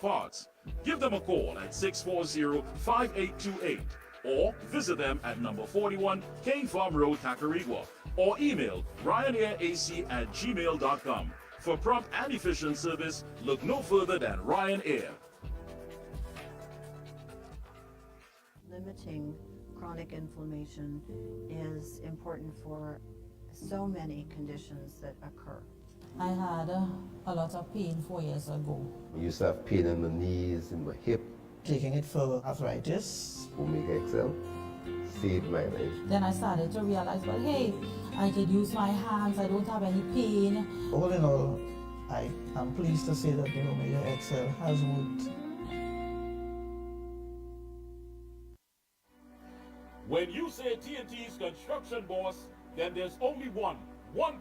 parts. Give them a call at 640-5828 or visit them at number 41 Cane Farm Road, Tacarigua, or email ryanairac@gmail.com. For prompt and efficient service, look no further than Ryanair. Limiting chronic inflammation is important for so many conditions that occur. I had a lot of pain 4 years ago. I used to have pain in my knees, in my hip. Taking it for arthritis. Mickie K saved my life. Then I started to realize, well, hey, I could use my hands, I don't have any pain. All in all, I am pleased to say that Mickie K has worked. When you say TNT's construction boss, then there's only one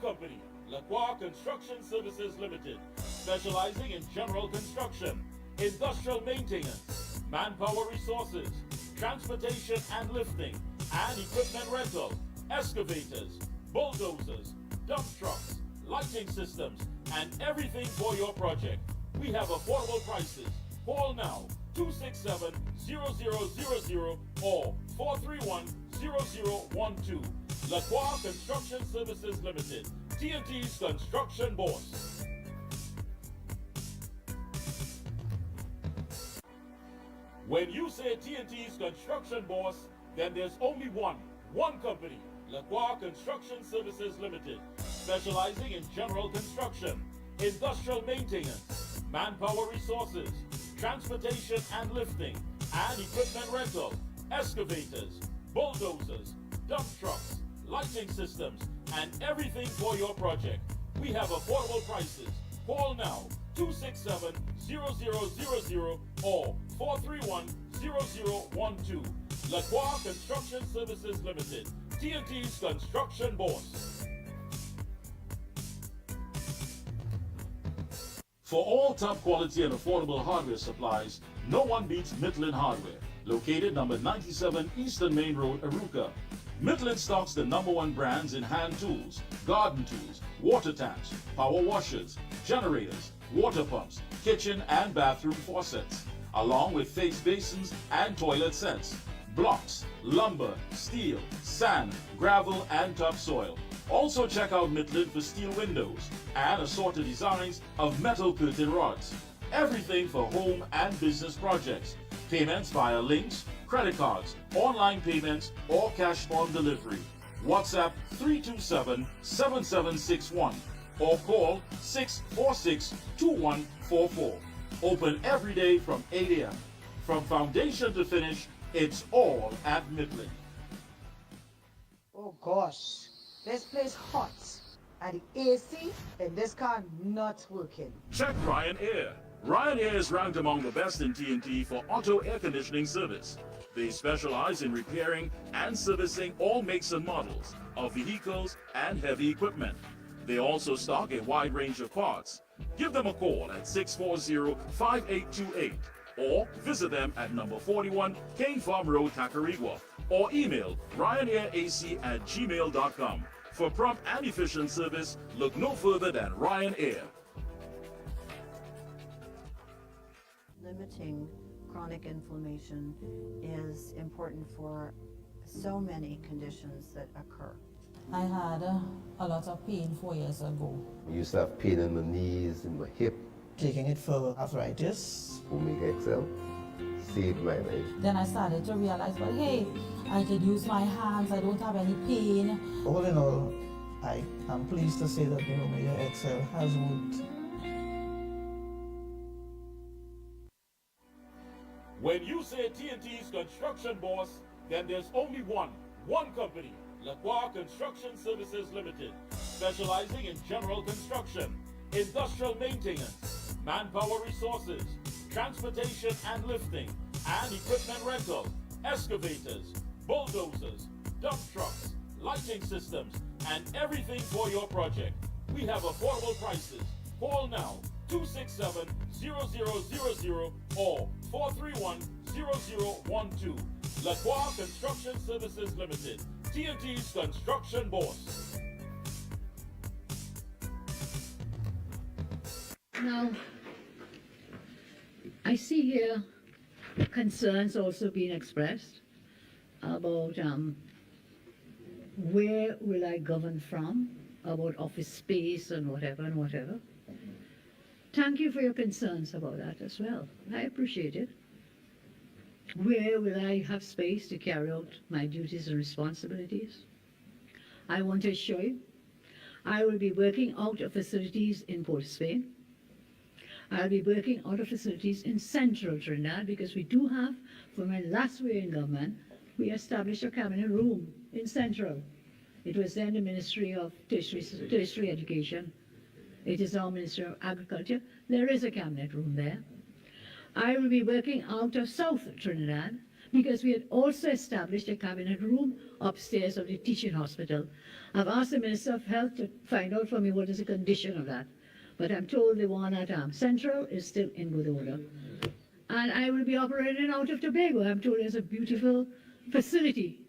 company, Lacroix Construction Services Limited, specializing in general construction, industrial maintenance, manpower resources, transportation and lifting, and equipment rental, excavators, bulldozers, dump trucks, lighting systems, and everything for your project. We have affordable prices. Call now 267-0000 or 431-0012. Lacroix Construction Services Limited, TNT's construction boss. When you say TNT's construction boss, then there's only one company, Lacroix Construction Services Limited, specializing in general construction, industrial maintenance, manpower resources, transportation and lifting, and equipment rental, excavators, bulldozers, dump trucks, lighting systems, and everything for your project. We have affordable prices. Call now 267-0000 or 431-0012. Lacroix Construction Services Limited, TNT's construction boss. For all top quality and affordable hardware supplies, no one beats Midland Hardware, located number 97 Eastern Main Road, Arouca. Midland stocks the #1 brands in hand tools, garden tools, water tanks, power washers, generators, water pumps, kitchen and bathroom faucets, along with face basins and toilet sets, blocks, lumber, steel, sand, gravel, and topsoil. Also check out Midland for steel windows and assorted designs of metal curtain rods. Everything for home and business projects. Payments via links, credit cards, online payments, or cash on delivery. WhatsApp 327-7761 or call 646-2144. Open every day from 8 a.m. From foundation to finish, it's all at Midland. Oh gosh, this place hot. And the AC in this car not working. Check Ryanair. Ryanair is ranked among the best in TNT for auto air conditioning service. They specialize in repairing and servicing all makes and models of vehicles and heavy equipment. They also stock a wide range of parts. Give them a call at 640-5828 or visit them at number 41 Cane Farm Road, Tacarigua, or email ryanairac@gmail.com. For prompt and efficient service, look no further than Ryanair. Limiting chronic inflammation is important for so many conditions that occur. I had a lot of pain 4 years ago. I used to have pain in my knees, in my hip. Taking it for arthritis. Mickie K saved my life. Then I started to realize, well, hey, I could use my hands, I don't have any pain. All in all, I am pleased to say that Mickie K has worked. When you say TNT's construction boss, then there's only one company, Lacroix Construction Services Limited, specializing in general construction, industrial maintenance, manpower resources, transportation and lifting, and equipment rental, excavators, bulldozers, dump trucks, lighting systems, and everything for your project. We have affordable prices. Call now 267-0000 or 431-0012. Lacroix Construction Services Limited, TNT's construction boss. No. I see here concerns also being expressed about where will I govern from, about office space and whatever and whatever. Thank you for your concerns about that as well. I appreciate it. Where will I have space to carry out my duties and responsibilities? I want to assure you, I will be working out of facilities in Port Spain. I'll be working out of facilities in central Trinidad because we do have, for my last year in government, we established a cabinet room in central. It was then the Ministry of Tertiary Education. It is now Ministry of Agriculture. There is a cabinet room there. I will be working out of South Trinidad because we had also established a cabinet room upstairs of the teaching hospital. I've asked the Minister of Health to find out for me what is the condition of that. But I'm told the one at Central is still in good order. And I will be operating out of Tobago. I'm told there's a beautiful facility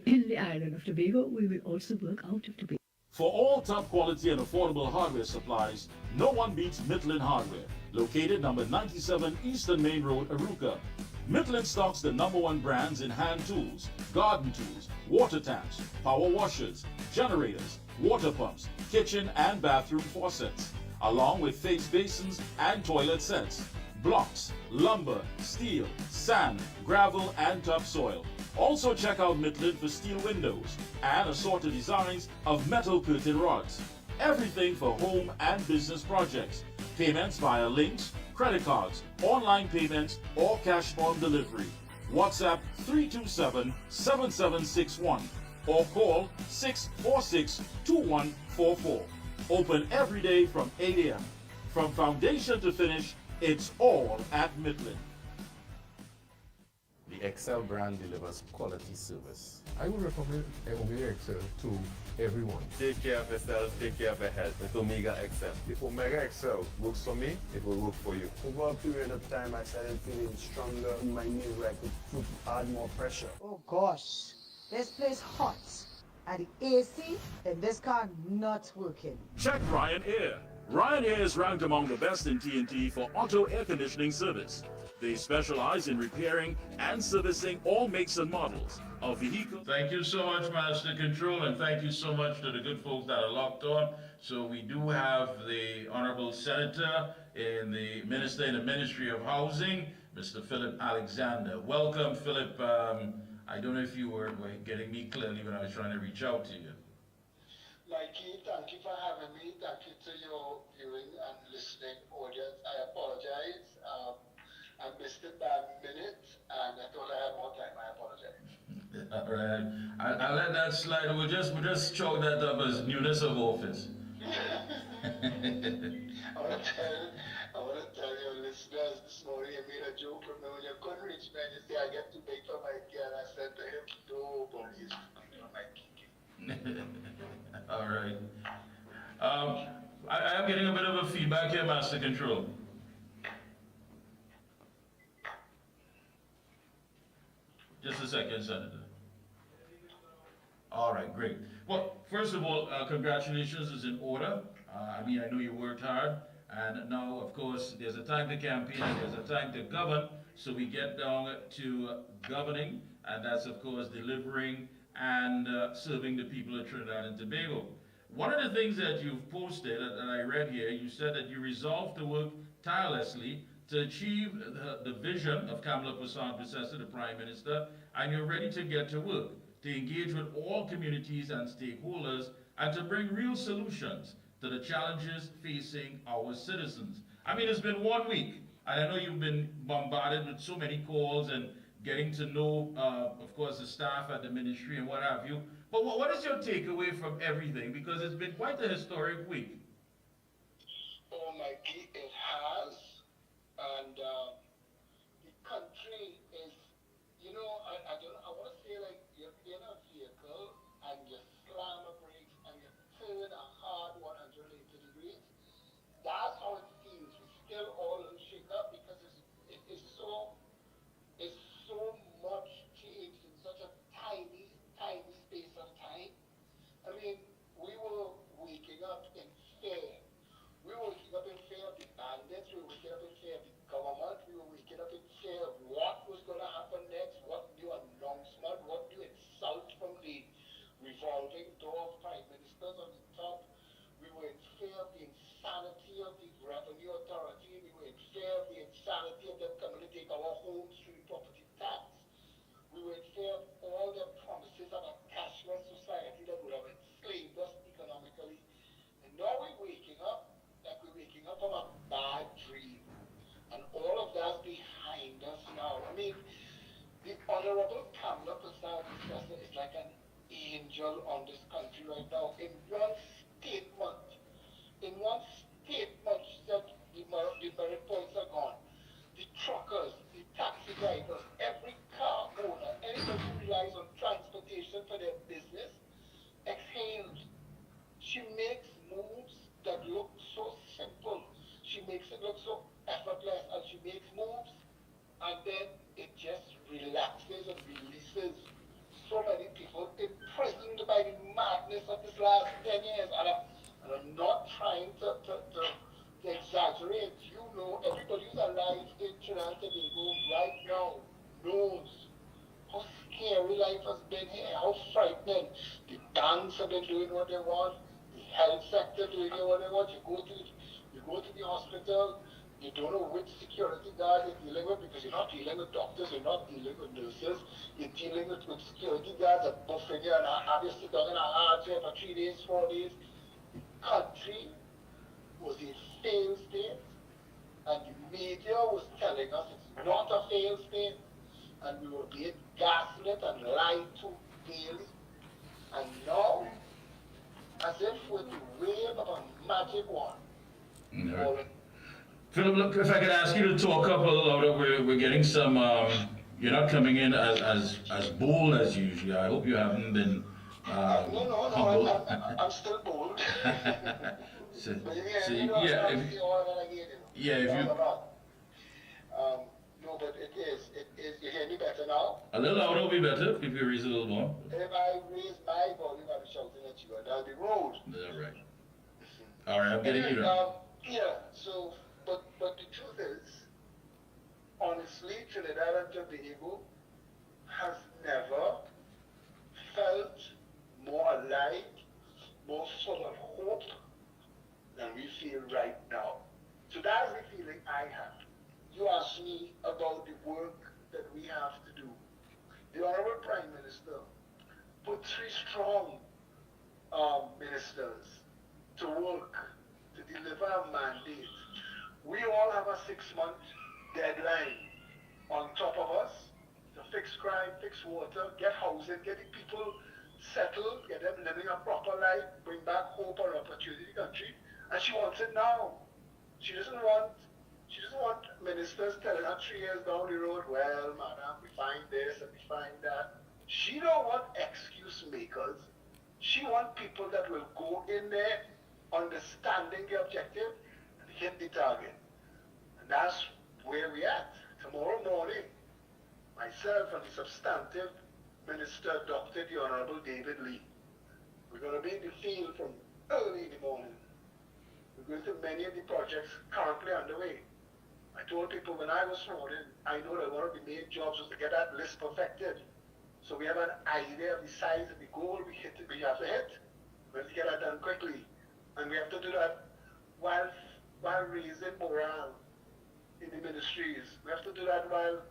in the island of Tobago. We will also work out of Tobago. For all top quality and affordable hardware supplies, no one beats Midland Hardware, located number 97 Eastern Main Road, Aruca. Midland stocks the #1 brands in hand tools, garden tools, water tanks, power washers, generators, water pumps, kitchen and bathroom faucets, along with face basins and toilet sets, blocks, lumber, steel, sand, gravel and topsoil. Also check out Midland for steel windows and assorted designs of metal curtain rods. Everything for home and business projects. Payments via links, credit cards, online payments, or cash on delivery. WhatsApp 327-7761 or call 646-2144. Open every day from 8 a.m. From foundation to finish, it's all at Midland. The Excel brand delivers quality service. I would recommend Omega Excel to everyone. Take care of yourself, take care of your health with Omega Excel. If Omega Excel works for me, It will work for you. Over a period of time, I started feeling stronger in my knees where I could add more pressure. Oh gosh, this place hot. And the AC in this car not working. Check Ryan Air. Ryan Air is ranked among the best in TNT for auto air conditioning service. They specialize in repairing and servicing all makes and models of vehicles. Thank you so much, Master Control, and thank you so much to the good folks that are locked on. So we do have the Honorable Senator and the Minister in the Ministry of Housing, Mr. Philip Alexander. Welcome, Philip. I don't know if you were getting me clearly when I was trying to reach out to you. Mikey, thank you for having me. Thank you to your viewing and listening audience. I apologize. I missed it by a minute, and I thought I had more time. I apologize. All right, I'll let that slide. We'll just chalk that up as newness of office. I want to tell your listeners this morning, I made a joke from me when you couldn't reach me and you say I get too big for Mikey, and I said to him, nobody's for Mikey. All right. I am getting a bit of a feedback here, Master Control. Just a second, Senator. All right, great. Well, first of all, congratulations is in order. I mean, I know you worked hard, and now, of course, there's a time to campaign and there's a time to govern, so we get down to governing, and that's, of course, delivering and serving the people of Trinidad and Tobago. One of the things that you've posted, that I read here, you said that you resolved to work tirelessly to achieve the vision of Kamala Persad-Bissessar, the Prime Minister, and you're ready to get to work, to engage with all communities and stakeholders, and to bring real solutions to the challenges facing our citizens. I mean, it's been 1 week, and I know you've been bombarded with so many calls and getting to know, of course, the staff at the ministry and what have you. But what is your takeaway from everything? Because it's been quite a historic week. Oh, Mikey, it has. And the country is, you know, I want to say like you're in a vehicle and you slam a brakes and you turn a hard 180 degrees. That's how it feels. We're still all shaken up because it's so much change in such a tiny space of time. I mean, we were waking up in fear. We were waking up in fear of the bandits, we were waking up in fear of the government, we were waking angel on this country right now. Statement, in one statement, she said the merit points are gone. The truckers, the taxi drivers, every car owner, anybody who relies on transportation for their business, exhaled. She makes moves that look so simple. She makes it look so effortless, and she makes moves, and then it just relaxes and releases so many people imprisoned by the madness of this last 10 years. And I'm not trying to exaggerate. You know, everybody who's alive in Trinidad and Tobago right now knows how scary life has been here, how frightening. The banks have been doing what they want, the health sector doing what they want. You go to the hospital, you don't know which security guard you're dealing with, because you're not dealing with doctors, you're not dealing with nurses, you're dealing with security guards that buffing you and have you sit down in a hard chair for 3 days, 4 days. The country was a failed state, and the media was telling us it's not a failed state, and we were being gaslit and lied to daily. And now, as if with the wave of a magic wand, all Philip, look, if I could ask you to talk up a little bit, we're getting some, you're not coming in as bold as usual. I hope you haven't been no, I'm still bold. so, yeah, if you... No, but it is. You hear me better now? A little louder will be better if you raise a little more. If I raise my volume, I'll be shouting at you, and I'll be rude. Yeah, right. All right, I'm getting you now. Yeah, so, but the truth is, honestly, Trinidad and Tobago has never felt more alive, more full of hope than we feel right now. So that's the feeling I have. You asked me about the work that we have to do. The Honorable Prime Minister put 3 strong ministers to work to deliver a mandate. We all have a 6-month deadline on top of us to fix crime, fix water, get housing, get the people settled, get them living a proper life, bring back hope and opportunity to the country. And she wants it now. She doesn't want ministers telling her 3 years down the road, well, madam, we find this and we find that. She don't want excuse makers. She wants people that will go in there understanding the objective and hit the target. And that's where we at. Tomorrow morning, myself and the substantive minister, Dr. the Honorable David Lee, we're going to be in the field from early in the morning. We're going to many of the projects currently underway. I told people when I was sworn in, I know that one of the main jobs was to get that list perfected. So we have an idea of the size of the goal we have to hit. We have to get that done quickly. And we have to do that while raising morale in the ministries. We have to do that while...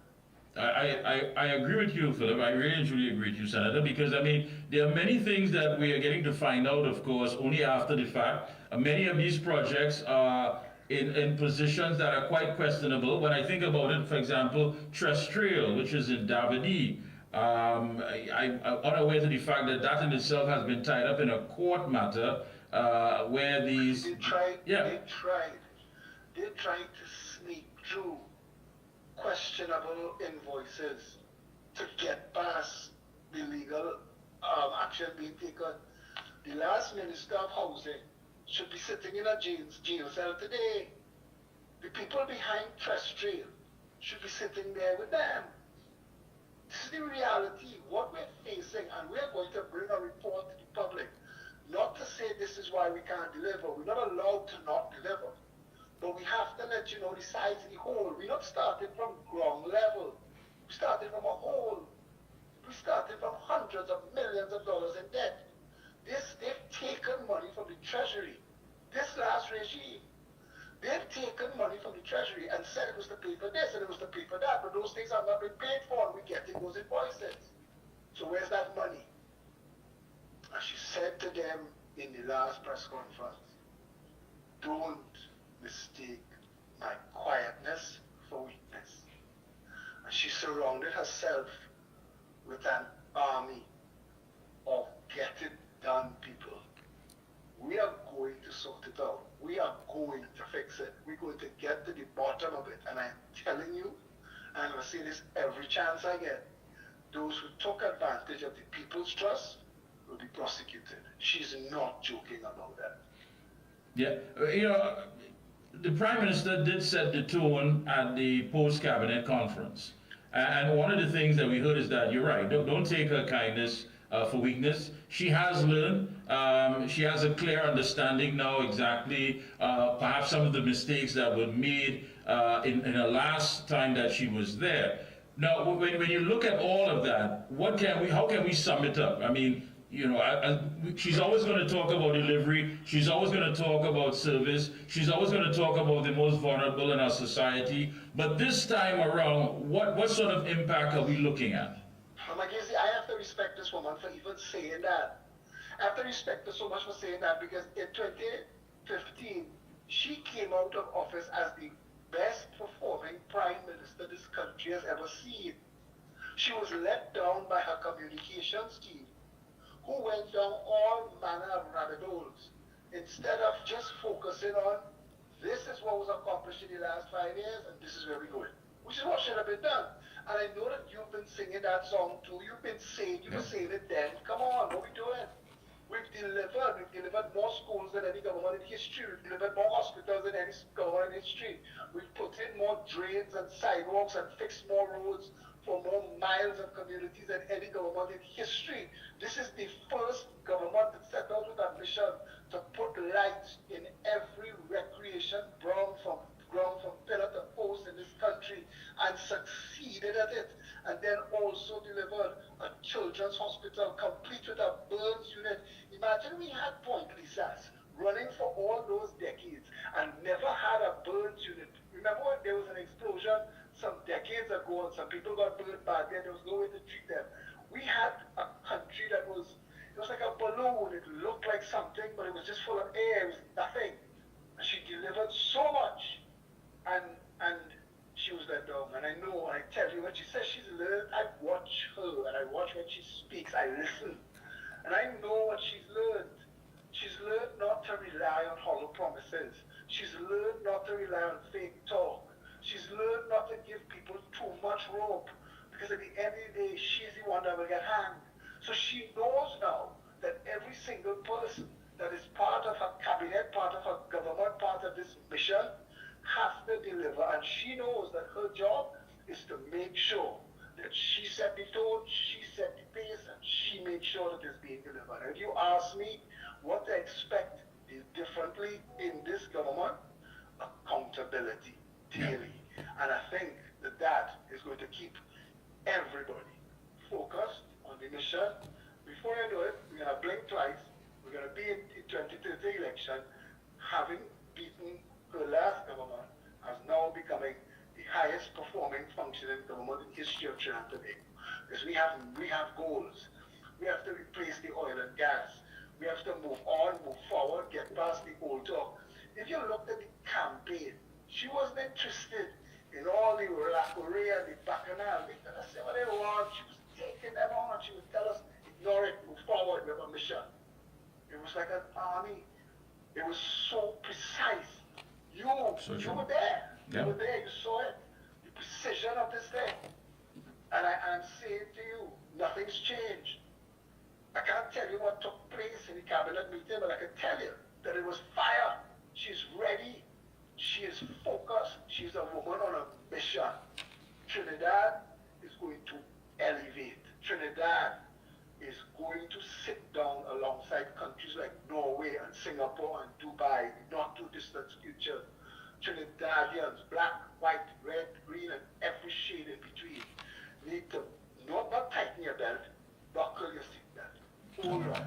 I agree with you, Philip. I really and truly agree with you, Senator, because, I mean, there are many things that we are getting to find out, of course, only after the fact. Many of these projects are in positions that are quite questionable. When I think about it, for example, Terrestrial, which is in Davide, I'm unaware to the fact that that in itself has been tied up in a court matter where these... They tried to sneak through questionable invoices to get past the legal action being taken. The last Minister of Housing should be sitting in a jail cell today. The people behind Terrestrial should be sitting there with them. This is the reality, what we're facing, and we're going to bring a report to the public. Not to say this is why we can't deliver. We're not allowed to not deliver. But we have to let you know the size of the hole. We're not starting from ground level. We started from a hole. We started from hundreds of millions of dollars in debt. They've taken money from the Treasury. This last regime, they've taken money from the Treasury and said it was to pay for this and it was to pay for that, but those things have not been paid for and we're getting those invoices. So where's that money? And she said to them in the last press conference, don't mistake my quietness for weakness. And she surrounded herself with an army of get it done, people. We are going to sort it out. We are going to fix it. We're going to get to the bottom of it. And I'm telling you, and I say this every chance I get, those who took advantage of the people's trust will be prosecuted. She's not joking about that. Yeah, the Prime Minister did set the tone at the post-cabinet conference. And one of the things that we heard is that, you're right, don't take her kindness for weakness. She has learned, she has a clear understanding now exactly perhaps some of the mistakes that were made in the last time that she was there. Now, when you look at all of that, how can we sum it up? I mean, she's always going to talk about delivery. She's always going to talk about service. She's always going to talk about the most vulnerable in our society. But this time around, what sort of impact are we looking at? Mickie, I have to respect this woman for even saying that. I have to respect her so much for saying that because in 2015, she came out of office as the best performing prime minister this country has ever seen. She was let down by her communications team, who went down all manner of rabbit holes instead of just focusing on this is what was accomplished in the last 5 years and this is where we're going, which is what should have been done. And I know that you've been singing that song too. You've been saying it then. Come on, what are we doing? We've delivered more schools than any government in history. We've delivered more hospitals than any government in history. We've put in more drains and sidewalks and fixed more roads for more miles of communities than any government in history. This is the first government that set out with a mission to put lights in every recreation ground from pillar to post in this country and succeeded at it. And then also delivered a children's hospital complete with a burns unit. Imagine we had Point Lisas running for all those decades and never had a burns unit. Remember when there was an explosion some decades ago and some people got burned badly and there was no way to treat them? We had a country that it was like a balloon. It looked like something, but it was just full of air. It was nothing. And she delivered so much. And she was let down. And I know, I tell you, when she says she's learned, I watch her and I watch when she speaks. I listen. And I know what she's learned. She's learned not to rely on hollow promises. She's learned not to rely on fake talk. She's learned not to give people too much rope. Because at the end of the day, she's the one that will get hanged. So she knows now that every single person that is part of her cabinet, part of her government, part of this mission, has to deliver, and she knows that her job is to make sure that she set the tone, she set the pace, and she makes sure that it's being delivered. And if you ask me what to expect differently in this government, accountability daily. And I think that is going to keep everybody focused on the mission. Before you know it, we're going to blink twice. We're going to be in the 2030 election having beaten her last government as now becoming the highest performing functioning government in history of Trinidad and Tobago. Because we have goals. We have to replace the oil and gas. We have to move on, move forward, get past the old talk. If you looked at the campaign, she wasn't interested in all the Racoray and the Bacchanal. They could have said what they want. She was taking them on. She would tell us, ignore it, move forward, we have a mission. It was like an army. It was so precise. You were there. You were there. You saw it. The precision of this thing. And I'm saying to you, nothing's changed. I can't tell you what took place in the cabinet meeting, but I can tell you that it was fire. She's ready. She is focused. She's a woman on a mission. Trinidad is going to elevate. Trinidad is going to sit down alongside countries like Norway and Singapore and Dubai, not too distant future. Trinidadians, black, white, red, green, and every shade in between, need to not tighten your belt, buckle your seatbelt. All right.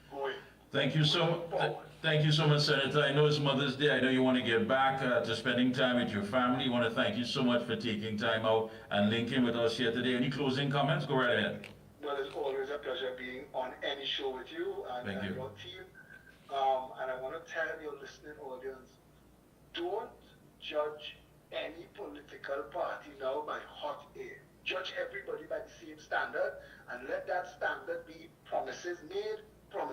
Going. Thank you so much, Senator. I know it's Mother's Day. I know you want to get back to spending time with your family. I want to thank you so much for taking time out and linking with us here today. Any closing comments? Go right ahead. Well, it's always a pleasure being on any show with you and your team. And I want to tell your listening audience, don't judge any political party now by hot air. Judge everybody by the same standard and let that standard be promises made,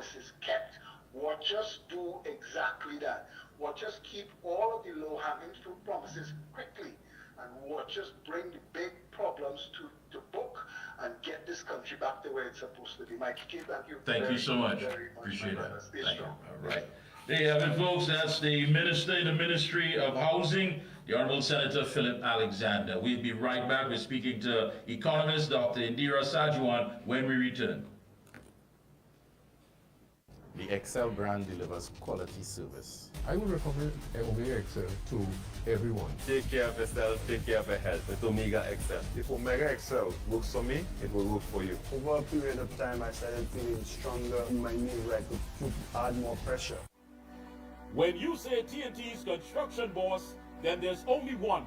promises kept. Watchers do exactly that. Watchers keep all of the low-hanging fruit promises quickly, and watchers bring the big problems to book and get this country back to where it's supposed to be. Mickie K, thank you. Thank you so much. Very much, Appreciate my that. brother. Stay Thank you. strong. All right. There you have it, folks. That's the Minister in the Ministry of Housing, the Honorable Senator Philip Alexander. We'll be right back. We're speaking to economist Dr. Indira Sajuan when we return. The Excel brand delivers quality service. I would recommend Omega Excel to everyone. Take care of yourself, take care of your health with Omega Excel. If Omega Excel works for me, it will work for you. Over a period of time, I started feeling stronger in my knees where I could add more pressure. When you say TNT's construction boss, then there's only one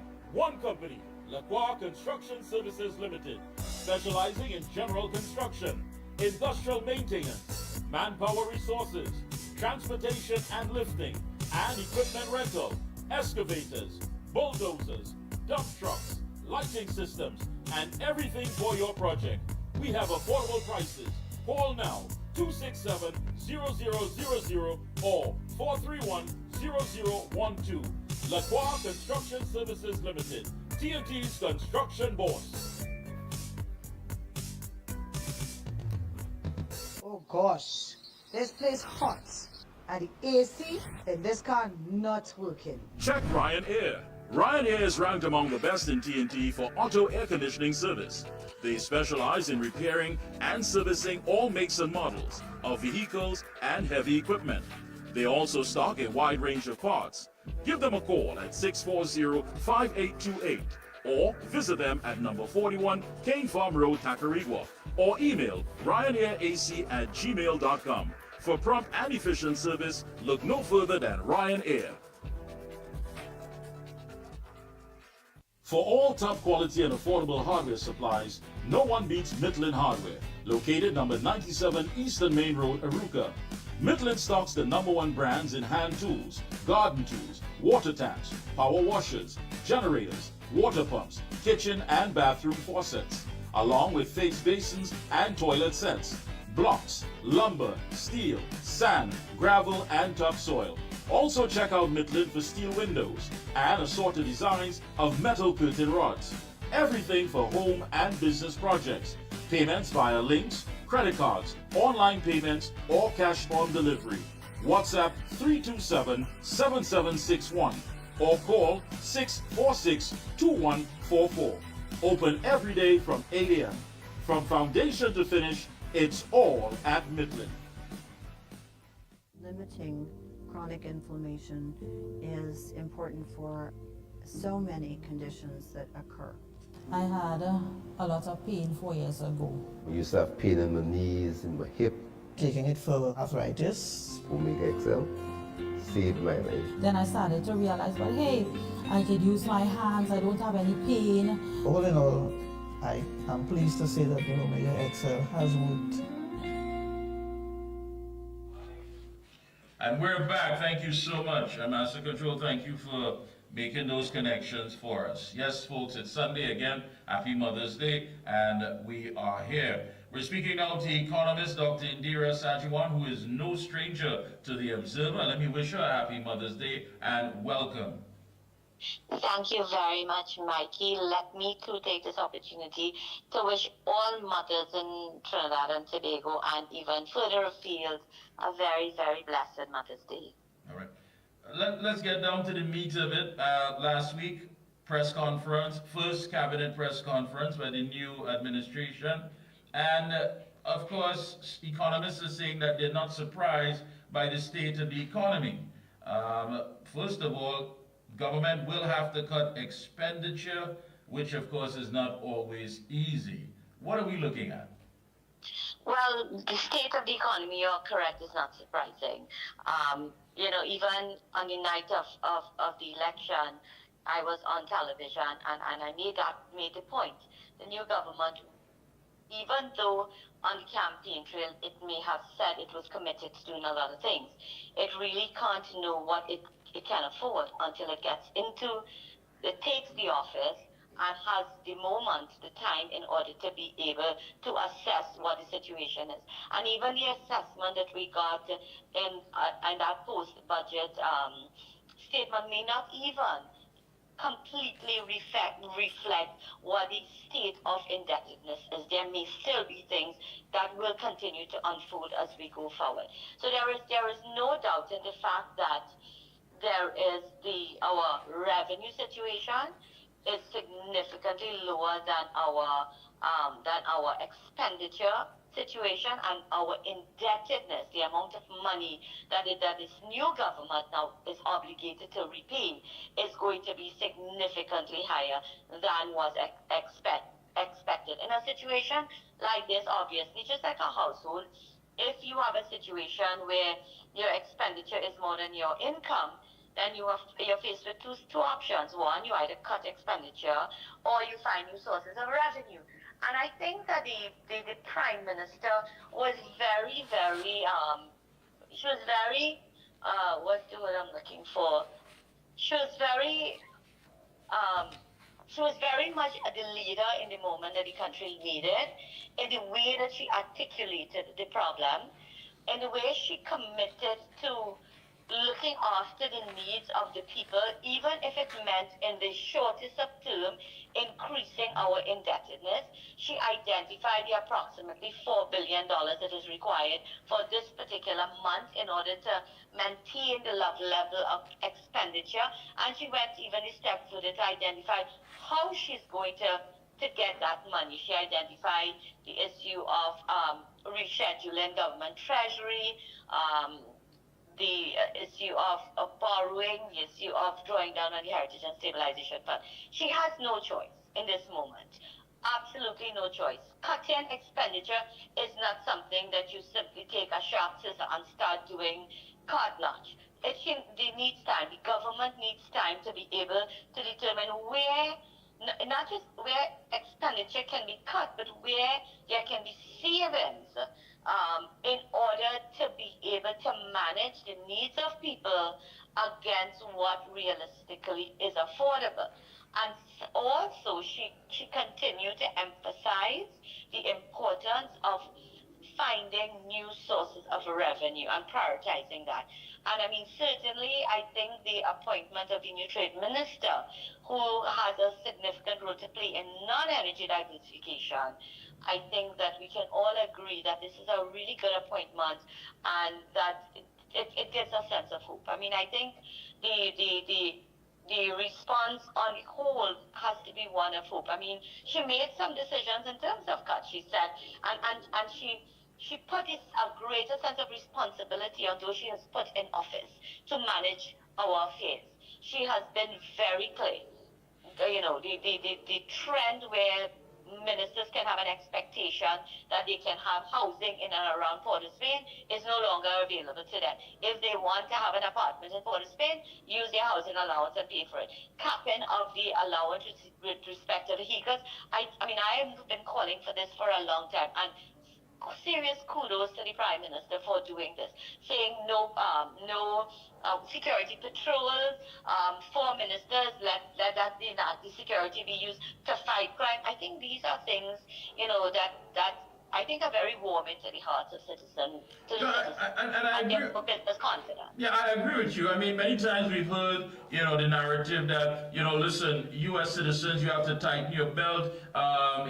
company, Lacroix Construction Services Limited, specializing in general construction, industrial maintenance, manpower resources, transportation and lifting, and equipment rental, excavators, bulldozers, dump trucks, lighting systems, and everything for your project. We have affordable prices. Call now 267-0000 or 431-0012. Lacroix Construction Services Limited, TNT's construction boss. Oh gosh, this place hot. And the AC in this car not working. Check Ryan Air. Ryan Air is ranked among the best in TNT for auto air conditioning service. They specialize in repairing and servicing all makes and models of vehicles and heavy equipment. They also stock a wide range of parts. Give them a call at 640-5828 or visit them at number 41 Kane Farm Road, Tacarigua, or email ryanairac@gmail.com. For prompt and efficient service, look no further than Ryan Air. For all top quality and affordable hardware supplies, no one beats Midland Hardware, located number 97 Eastern Main Road, Aruca. Midland stocks the #1 brands in hand tools, garden tools, water tanks, power washers, generators, water pumps, kitchen and bathroom faucets, along with face basins and toilet sets, blocks, lumber, steel, sand, gravel, and topsoil. Also check out Midland for steel windows and assorted designs of metal curtain rods. Everything for home and business projects. Payments via links, credit cards, online payments, or cash on delivery. WhatsApp 327-7761 or call 646-2144. Open every day from 8 a.m. From foundation to finish, it's all at Midland. Limiting chronic inflammation is important for so many conditions that occur. I had a lot of pain 4 years ago. I used to have pain in my knees, in my hip. Taking it for arthritis. Omega Excel saved my life. Then I started to realize, well, hey, I could use my hands, I don't have any pain. All in all, I am pleased to say that the Omega Excel has worked. And we're back. Thank you so much. Master Control, thank you for making those connections for us. Yes, folks, it's Sunday again. Happy Mother's Day, and we are here. We're speaking now to economist Dr. Indira Sajuan, who is no stranger to the Observer. Let me wish her a happy Mother's Day and welcome. Thank you very much, Mikey. Let me too take this opportunity to wish all mothers in Trinidad and Tobago and even further afield a very, very blessed Mother's Day. All right. Let's get down to the meat of it. Last week, press conference, first cabinet press conference by the new administration. And of course, economists are saying that they're not surprised by the state of the economy. First of all, government will have to cut expenditure, which of course is not always easy. What are we looking at? Well, the state of the economy, you're correct, is not surprising. You know, even on the night of the election, I was on television and I made the point. The new government, even though on the campaign trail it may have said it was committed to doing a lot of things, it really can't know what it can afford until it takes the office and has the moment, the time in order to be able to assess what the situation is. And even the assessment that we got in that post-budget statement may not even completely reflect what the state of indebtedness is. There may still be things that will continue to unfold as we go forward. So there is no doubt in the fact that there is our revenue situation is significantly lower than our expenditure situation, and our indebtedness, the amount of money that this new government now is obligated to repay, is going to be significantly higher than was expected. In a situation like this, obviously, just like a household, if you have a situation where your expenditure is more than your income, then you're faced with two options. One, you either cut expenditure or you find new sources of revenue. And I think that the Prime Minister was very, very, she was very, what's the word I'm looking for? She was very, she was very much the leader in the moment that the country needed, in the way that she articulated the problem, in the way she committed to looking after the needs of the people, even if it meant in the shortest of term increasing our indebtedness. She identified the approximately $4 billion that is required for this particular month in order to maintain the level of expenditure, and she went even a step further to identify how she's going to get that money. She identified the issue of rescheduling government treasury, the issue of borrowing, the issue of drawing down on the Heritage and Stabilization Fund. She has no choice in this moment. Absolutely no choice. Cutting expenditure is not something that you simply take a sharp scissor and start doing carte blanche. It needs time. The government needs time to be able to determine where, not just where expenditure can be cut, but where there can be savings in order to be able to manage the needs of people against what realistically is affordable. And also, she continued to emphasize the importance of finding new sources of revenue and prioritizing that. And I mean, certainly, I think the appointment of the new trade minister, who has a significant role to play in non-energy diversification, I think that we can all agree that this is a really good appointment, and that it gives a sense of hope. I mean, I think the response on the whole has to be one of hope. I mean, she made some decisions in terms of cuts, she said, and she put a greater sense of responsibility on those she has put in office to manage our affairs. She has been very clear. You know, the trend where ministers can have an expectation that they can have housing in and around Port of Spain is no longer available to them. If they want to have an apartment in Port of Spain, use their housing allowance and pay for it. Capping of the allowance with respect to vehicles. I mean, I have been calling for this for a long time, and serious kudos to the Prime Minister for doing this, saying no security patrols for ministers, let the security be used to fight crime. I think these are things, you know, that I think are very warming to the hearts of citizens, and therefore business confidence. Yeah, I agree with you. I mean, many times we've heard, you know, the narrative that, you know, listen, U.S. citizens, you have to tighten your belt.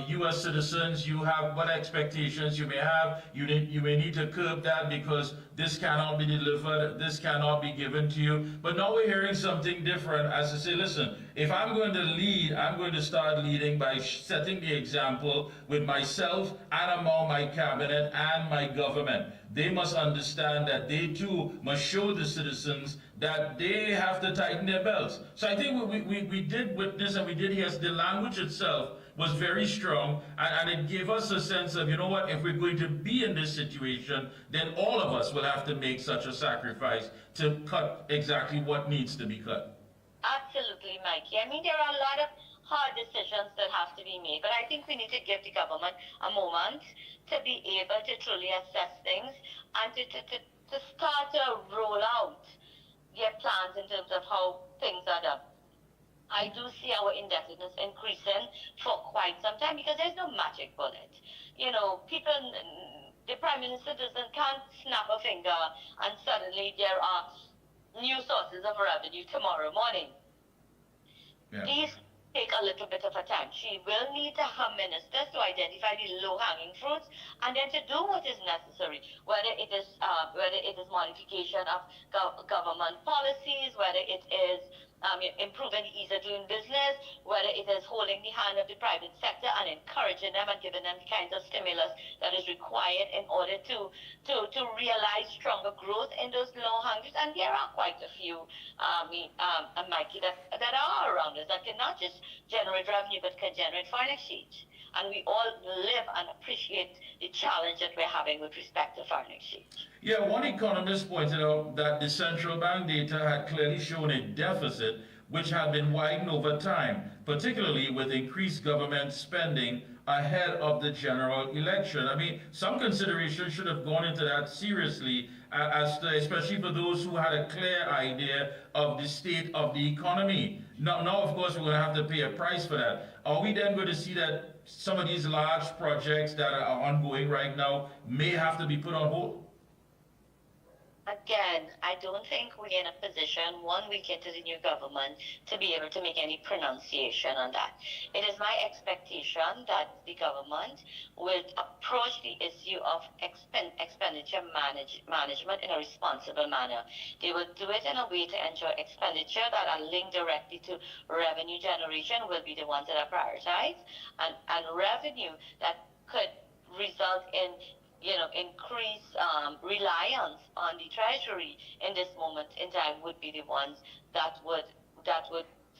U.S. citizens, you have what expectations you may have. You may need to curb that because this cannot be delivered, this cannot be given to you. But now we're hearing something different as to say, listen, if I'm going to lead, I'm going to start leading by setting the example with myself and among my cabinet and my government. They must understand that they too must show the citizens that they have to tighten their belts. So I think we did witness, and we did hear the language itself was very strong, and it gave us a sense of, you know what, if we're going to be in this situation, then all of us will have to make such a sacrifice to cut exactly what needs to be cut. Absolutely, Mikey. I mean, there are a lot of hard decisions that have to be made, but I think we need to give the government a moment to be able to truly assess things and to start to roll out their plans in terms of how things are done. I do see our indebtedness increasing for quite some time because there's no magic bullet. You know, people, the Prime Minister can't snap a finger and suddenly there are new sources of revenue tomorrow morning. Yeah. These take a little bit of a time. She will need her ministers to identify the low-hanging fruits and then to do what is necessary, whether it is modification of government policies, whether it is improving the ease of doing business, whether it is holding the hand of the private sector and encouraging them and giving them the kinds of stimulus that is required in order to realize stronger growth in those low-hanging fruits. And there are quite a few, Mikey, that are around us that can not just generate revenue but can generate foreign exchange. And we all live and appreciate the challenge that we're having with respect to foreign exchange. Yeah, one economist pointed out that the central bank data had clearly shown a deficit which had been widened over time, particularly with increased government spending ahead of the general election. I mean, some consideration should have gone into that seriously, especially for those who had a clear idea of the state of the economy. Now, of course, we're going to have to pay a price for that. Are we then going to see that some of these large projects that are ongoing right now may have to be put on hold? Again, I don't think we're in a position 1 week into the new government to be able to make any pronunciation on that. It is my expectation that the government will approach the issue of expenditure management in a responsible manner. They will do it in a way to ensure expenditure that are linked directly to revenue generation will be the ones that are prioritized, and revenue that could result in increased reliance on the treasury in this moment in time would be the ones that would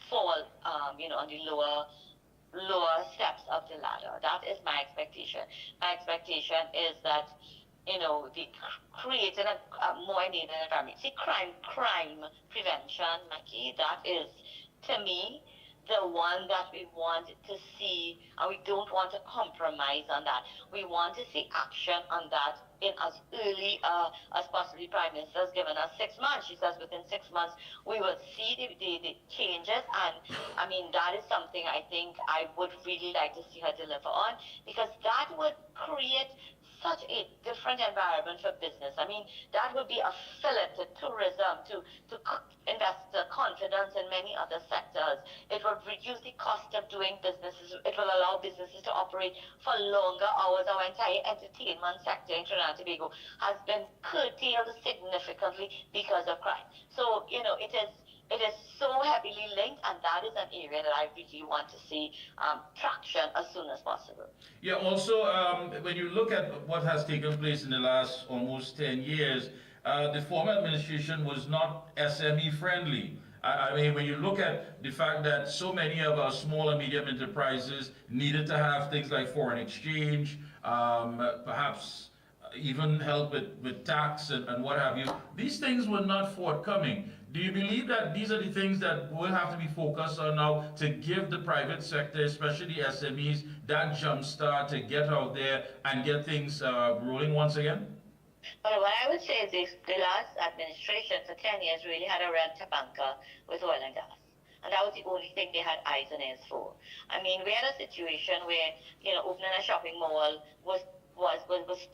fall, on the lower steps of the ladder. That is my expectation. My expectation is that, the creating a more enabling environment. See, crime prevention, Mickie, that is, to me, the one that we want to see, and we don't want to compromise on that. We want to see action on that in as early as possibly. Prime Minister has given us 6 months. She says within 6 months we will see the changes, and I mean that is something I think I would really like to see her deliver on, because that would create such a different environment for business. I mean, that would be a fillip to tourism, to investor confidence in many other sectors. It would reduce the cost of doing businesses. It will allow businesses to operate for longer hours. Our entire entertainment sector in Trinidad and Tobago has been curtailed significantly because of crime. So, it is so heavily linked, and that is an area that I really want to see traction as soon as possible. Yeah, also, when you look at what has taken place in the last almost 10 years, the former administration was not SME friendly. I mean, when you look at the fact that so many of our small and medium enterprises needed to have things like foreign exchange, perhaps even help with tax and what have you, these things were not forthcoming. Do you believe that these are the things that will have to be focused on now to give the private sector, especially the SMEs, that jump start to get out there and get things rolling once again? Well, what I would say is the last administration for 10 years really had a rent-a-banker with oil and gas. And that was the only thing they had eyes and ears for. I mean, we had a situation where, opening a shopping mall was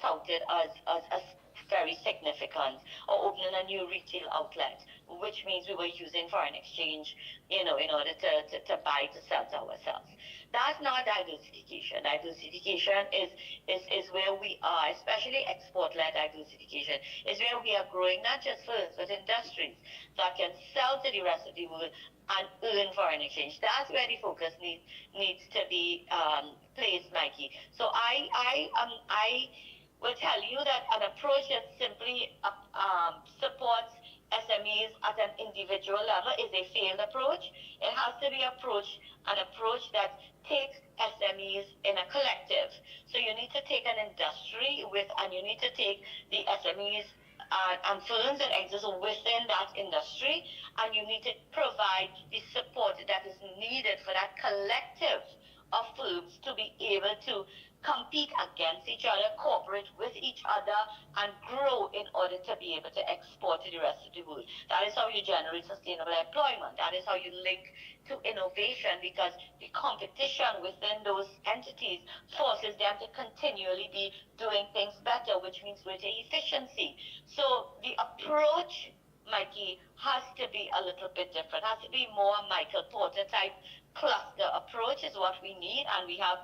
touted as very significant, or opening a new retail outlet, which means we were using foreign exchange, in order to buy, to sell to ourselves. That's not diversification. Diversification is where we are, especially export-led diversification, is where we are growing not just firms, but industries that can sell to the rest of the world and earn foreign exchange. That's where the focus needs to be placed, Mikey. So I will tell you that an approach that simply supports SMEs at an individual level is a failed approach. It has to be an approach that takes SMEs in a collective. So you need to take an industry and you need to take the SMEs and firms that exist within that industry, and you need to provide the support that is needed for that collective of firms to be able to compete against each other, cooperate with each other, and grow in order to be able to export to the rest of the world. That is how you generate sustainable employment. That is how you link to innovation, because the competition within those entities forces them to continually be doing things better, which means greater efficiency. So the approach, Mikey, has to be a little bit different, has to be more Michael Porter type cluster approach is what we need, and we have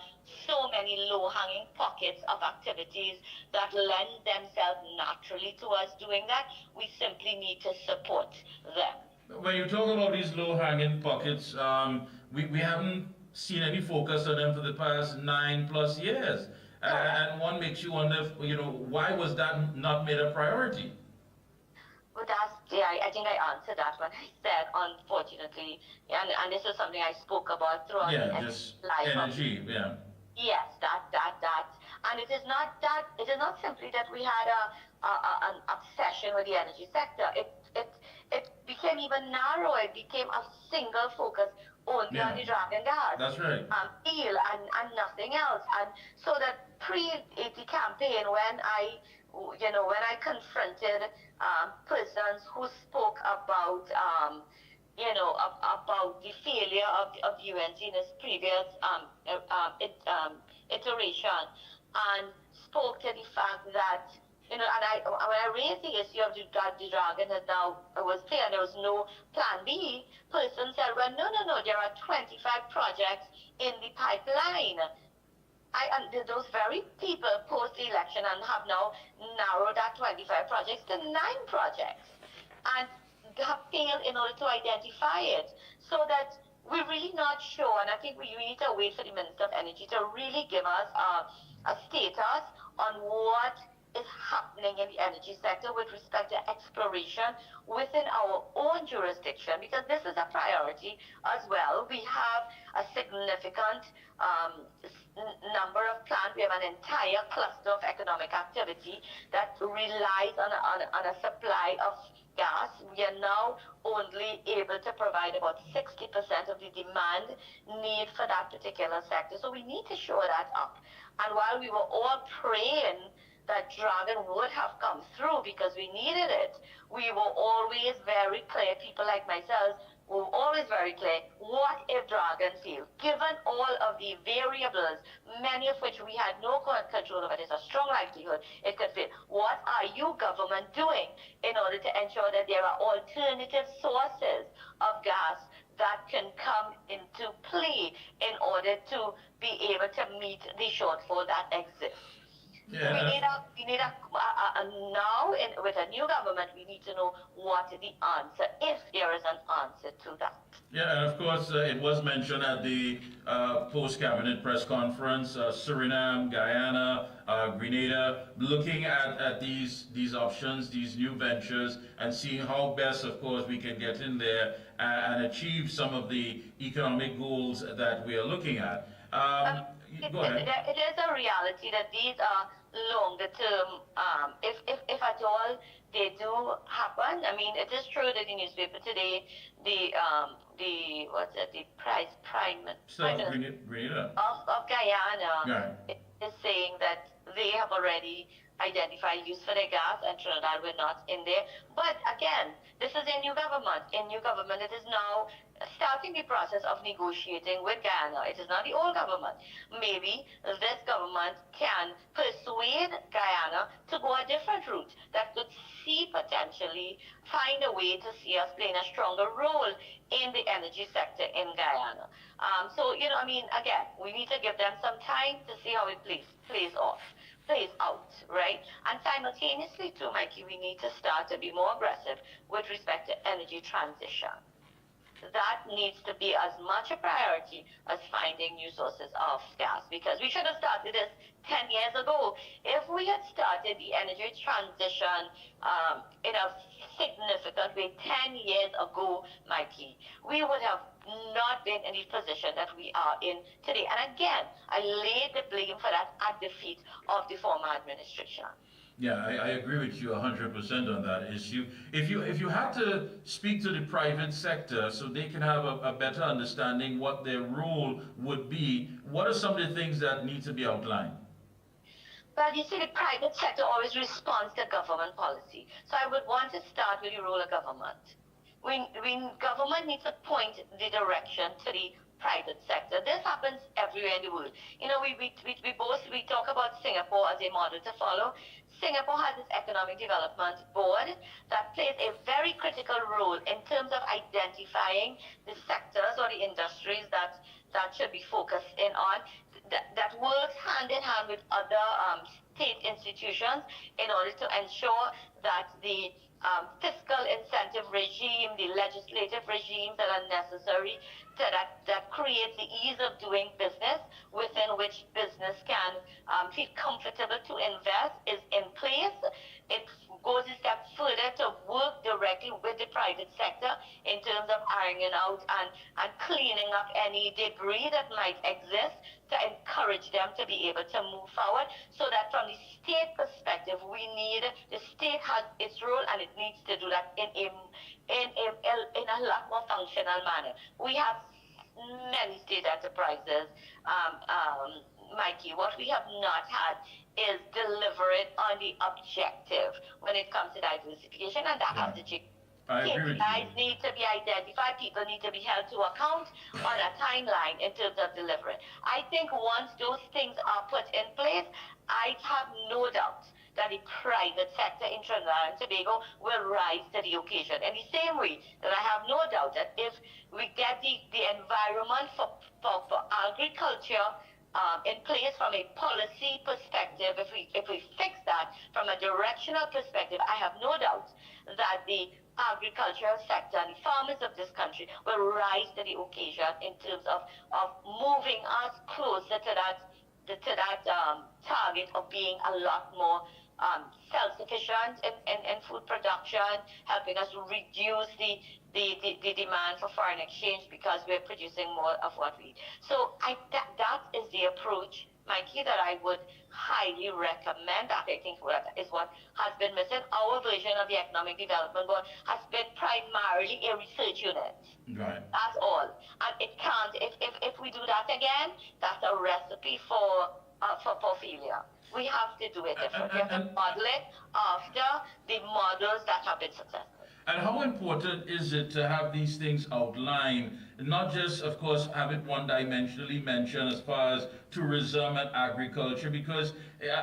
so many low-hanging pockets of activities that lend themselves naturally to us doing that. We simply need to support them. When you talk about these low-hanging pockets, we haven't seen any focus on them for the past 9+ years. And one makes you wonder, why was that not made a priority? But I think I answered that when I said, unfortunately, and this is something I spoke about throughout the just life energy, Yes, that. And it is not simply that we had an obsession with the energy sector. It became even narrow. It became a single focus only on the dragon gas. That's right. Deal and nothing else. And so that the campaign, when I confronted persons who spoke about about the failure of the UNC in its previous iteration, and spoke to the fact that, and when I raised the issue of the dragon has now, it was clear there was no plan B, person said, well, no, there are 25 projects in the pipeline. And those very people post-election and have now narrowed that 25 projects to 9 projects, and have failed in order to identify it. So that we're really not sure, and I think we need to wait for the Minister of Energy to really give us a status on what is happening in the energy sector with respect to exploration within our own jurisdiction, because this is a priority as well. We have a significant number of plants. We have an entire cluster of economic activity that relies on a supply of gas. We are now only able to provide about 60% of the demand need for that particular sector. So we need to shore that up. And while we were all praying that Dragon would have come through because we needed it, we were always very clear, people like myself were always very clear, what if Dragon failed? Given all of the variables, many of which we had no control over, there's a strong likelihood it could fail. What are you, government, doing in order to ensure that there are alternative sources of gas that can come into play in order to be able to meet the shortfall that exists? Yeah. We need now, with a new government, we need to know what the answer, if there is an answer to that. Yeah, and of course, it was mentioned at the post-cabinet press conference, Suriname, Guyana, Grenada, looking at these options, these new ventures, and seeing how best, of course, we can get in there and achieve some of the economic goals that we are looking at. Go ahead. It is a reality that these are longer term, if at all they do happen. I mean, it is true that the newspaper today, the prime Grenada of Guyana, yeah, is saying that they have already identified use for their gas, and Trinidad were not in there. But again, this is a new government. In new government, it is now starting the process of negotiating with Guyana. It is not the old government. Maybe this government can persuade Guyana to go a different route that could see potentially find a way to see us playing a stronger role in the energy sector in Guyana. So, I mean, again, we need to give them some time to see how it plays out, right? And simultaneously too, Mikey, we need to start to be more aggressive with respect to energy transition. That needs to be as much a priority as finding new sources of gas, because we should have started this 10 years ago. If we had started the energy transition in a significant way 10 years ago, Mikey, we would have not been in the position that we are in today. And again, I lay the blame for that at the feet of the former administration. Yeah, I agree with you 100% on that issue. If you had to speak to the private sector so they can have a better understanding what their role would be, what are some of the things that need to be outlined? Well, you see, the private sector always responds to government policy. So I would want to start with the role of government. When government needs to point the direction to the private sector. This happens everywhere in the world. You know, we talk about Singapore as a model to follow. Singapore has its economic development board that plays a very critical role in terms of identifying the sectors or the industries that should be focused in on, that works hand in hand with other state institutions in order to ensure that the fiscal incentive regime, the legislative regimes that are necessary that create the ease of doing business within which business can feel comfortable to invest is in place. It goes a step further to work directly with the private sector in terms of ironing out and cleaning up any debris that might exist to encourage them to be able to move forward, so that from the state perspective, the state has its role and it needs to do that in a lot more functional manner. We have many state enterprises, Mikey. What we have not had is deliberate on the objective when it comes to diversification, and that has to change. I agree with you. KPIs need to be identified. People need to be held to account on a timeline in terms of delivery. I think once those things are put in place, I have no doubt that the private sector in Trinidad and Tobago will rise to the occasion. In the same way that I have no doubt that if we get the environment for agriculture in place from a policy perspective, if we fix that from a directional perspective, I have no doubt that the agricultural sector and the farmers of this country will rise to the occasion in terms of moving us closer to that target of being a lot more self-sufficient in food production, helping us reduce the demand for foreign exchange because we're producing more of what we eat. So that is the approach, Mikey, that I would highly recommend. That I think is what has been missing. Our version of the Economic Development Board has been primarily a research unit. Right. That's all. And it can't, if we do that again, that's a recipe for failure. We have to do it different. We have to model it after the models that have been successful. And how important is it to have these things outlined, not just, of course, have it one-dimensionally mentioned as far as tourism and agriculture? Because,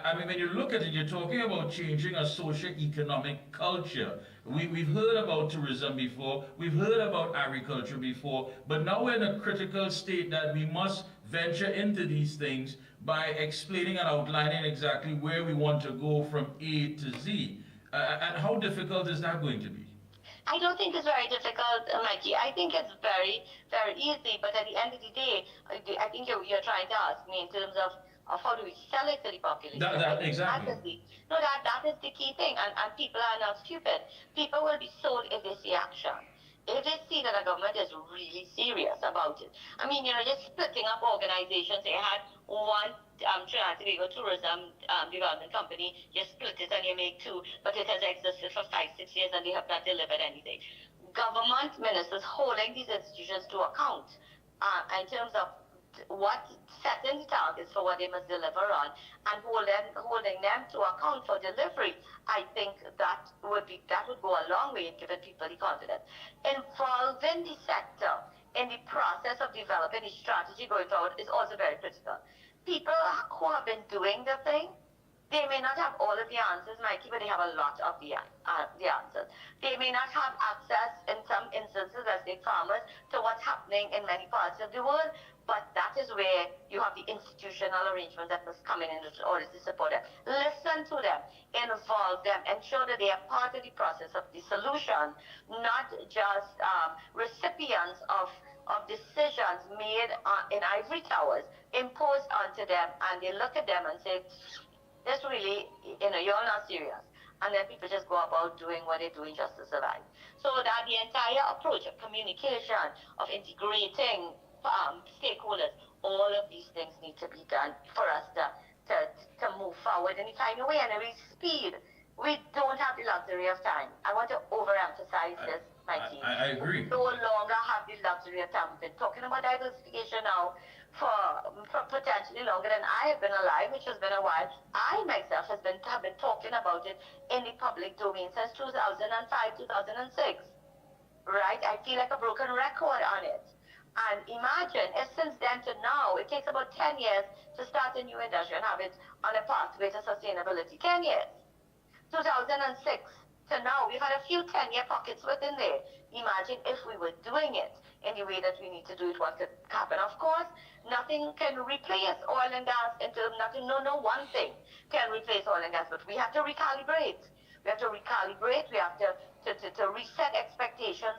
I mean, when you look at it, you're talking about changing a socio-economic culture. We've heard about tourism before, we've heard about agriculture before, but now we're in a critical state that we must venture into these things by explaining and outlining exactly where we want to go from A to Z. And how difficult is that going to be? I don't think it's very difficult, Mikey. I think it's very, very easy. But at the end of the day, I think you're trying to ask me in terms of how do we sell it to the population. Exactly. That is the key thing. And people are not stupid. People will be sold if they see action. If they see that the government is really serious about it. I mean, just splitting up organizations. They had one Trinidad and Tobago tourism development company. You split it and you make two, but it has existed for 5-6 years and they have not delivered anything. Government ministers holding these institutions to account in terms of setting the targets for what they must deliver on and holding them to account for delivery. I think that would go a long way in giving people the confidence. Involving the sector in the process of developing the strategy going forward is also very critical. People who have been doing the thing, they may not have all of the answers, Mikey, but they have a lot of the answers. They may not have access, in some instances, as the farmers, to what's happening in many parts of the world, but that is where you have the institutional arrangements that must come in order to support them. Listen to them, involve them, ensure that they are part of the process of the solution, not just recipients of decisions made in ivory towers, imposed onto them, and they look at them and say, this really, you're not serious. And then people just go about doing what they're doing just to survive. So that the entire approach of communication, of integrating stakeholders, all of these things need to be done for us to move forward any kind of way and with speed. We don't have the luxury of time. I want to overemphasize this, Mikey. I agree. We no longer have the luxury of time. We've been talking about diversification now for potentially longer than I have been alive, which has been a while. I myself have been talking about it in the public domain since 2005, 2006. Right? I feel like a broken record on it. And imagine if since then to now, it takes about 10 years to start a new industry and have it on a pathway to sustainability. 10 years. 2006 to now, we've had a few 10-year pockets within there. Imagine if we were doing it in the way that we need to do it, what could happen? Of course, nothing can replace oil and gas into nothing. No one thing can replace oil and gas, but we have to recalibrate. We have to recalibrate. We have to reset expectations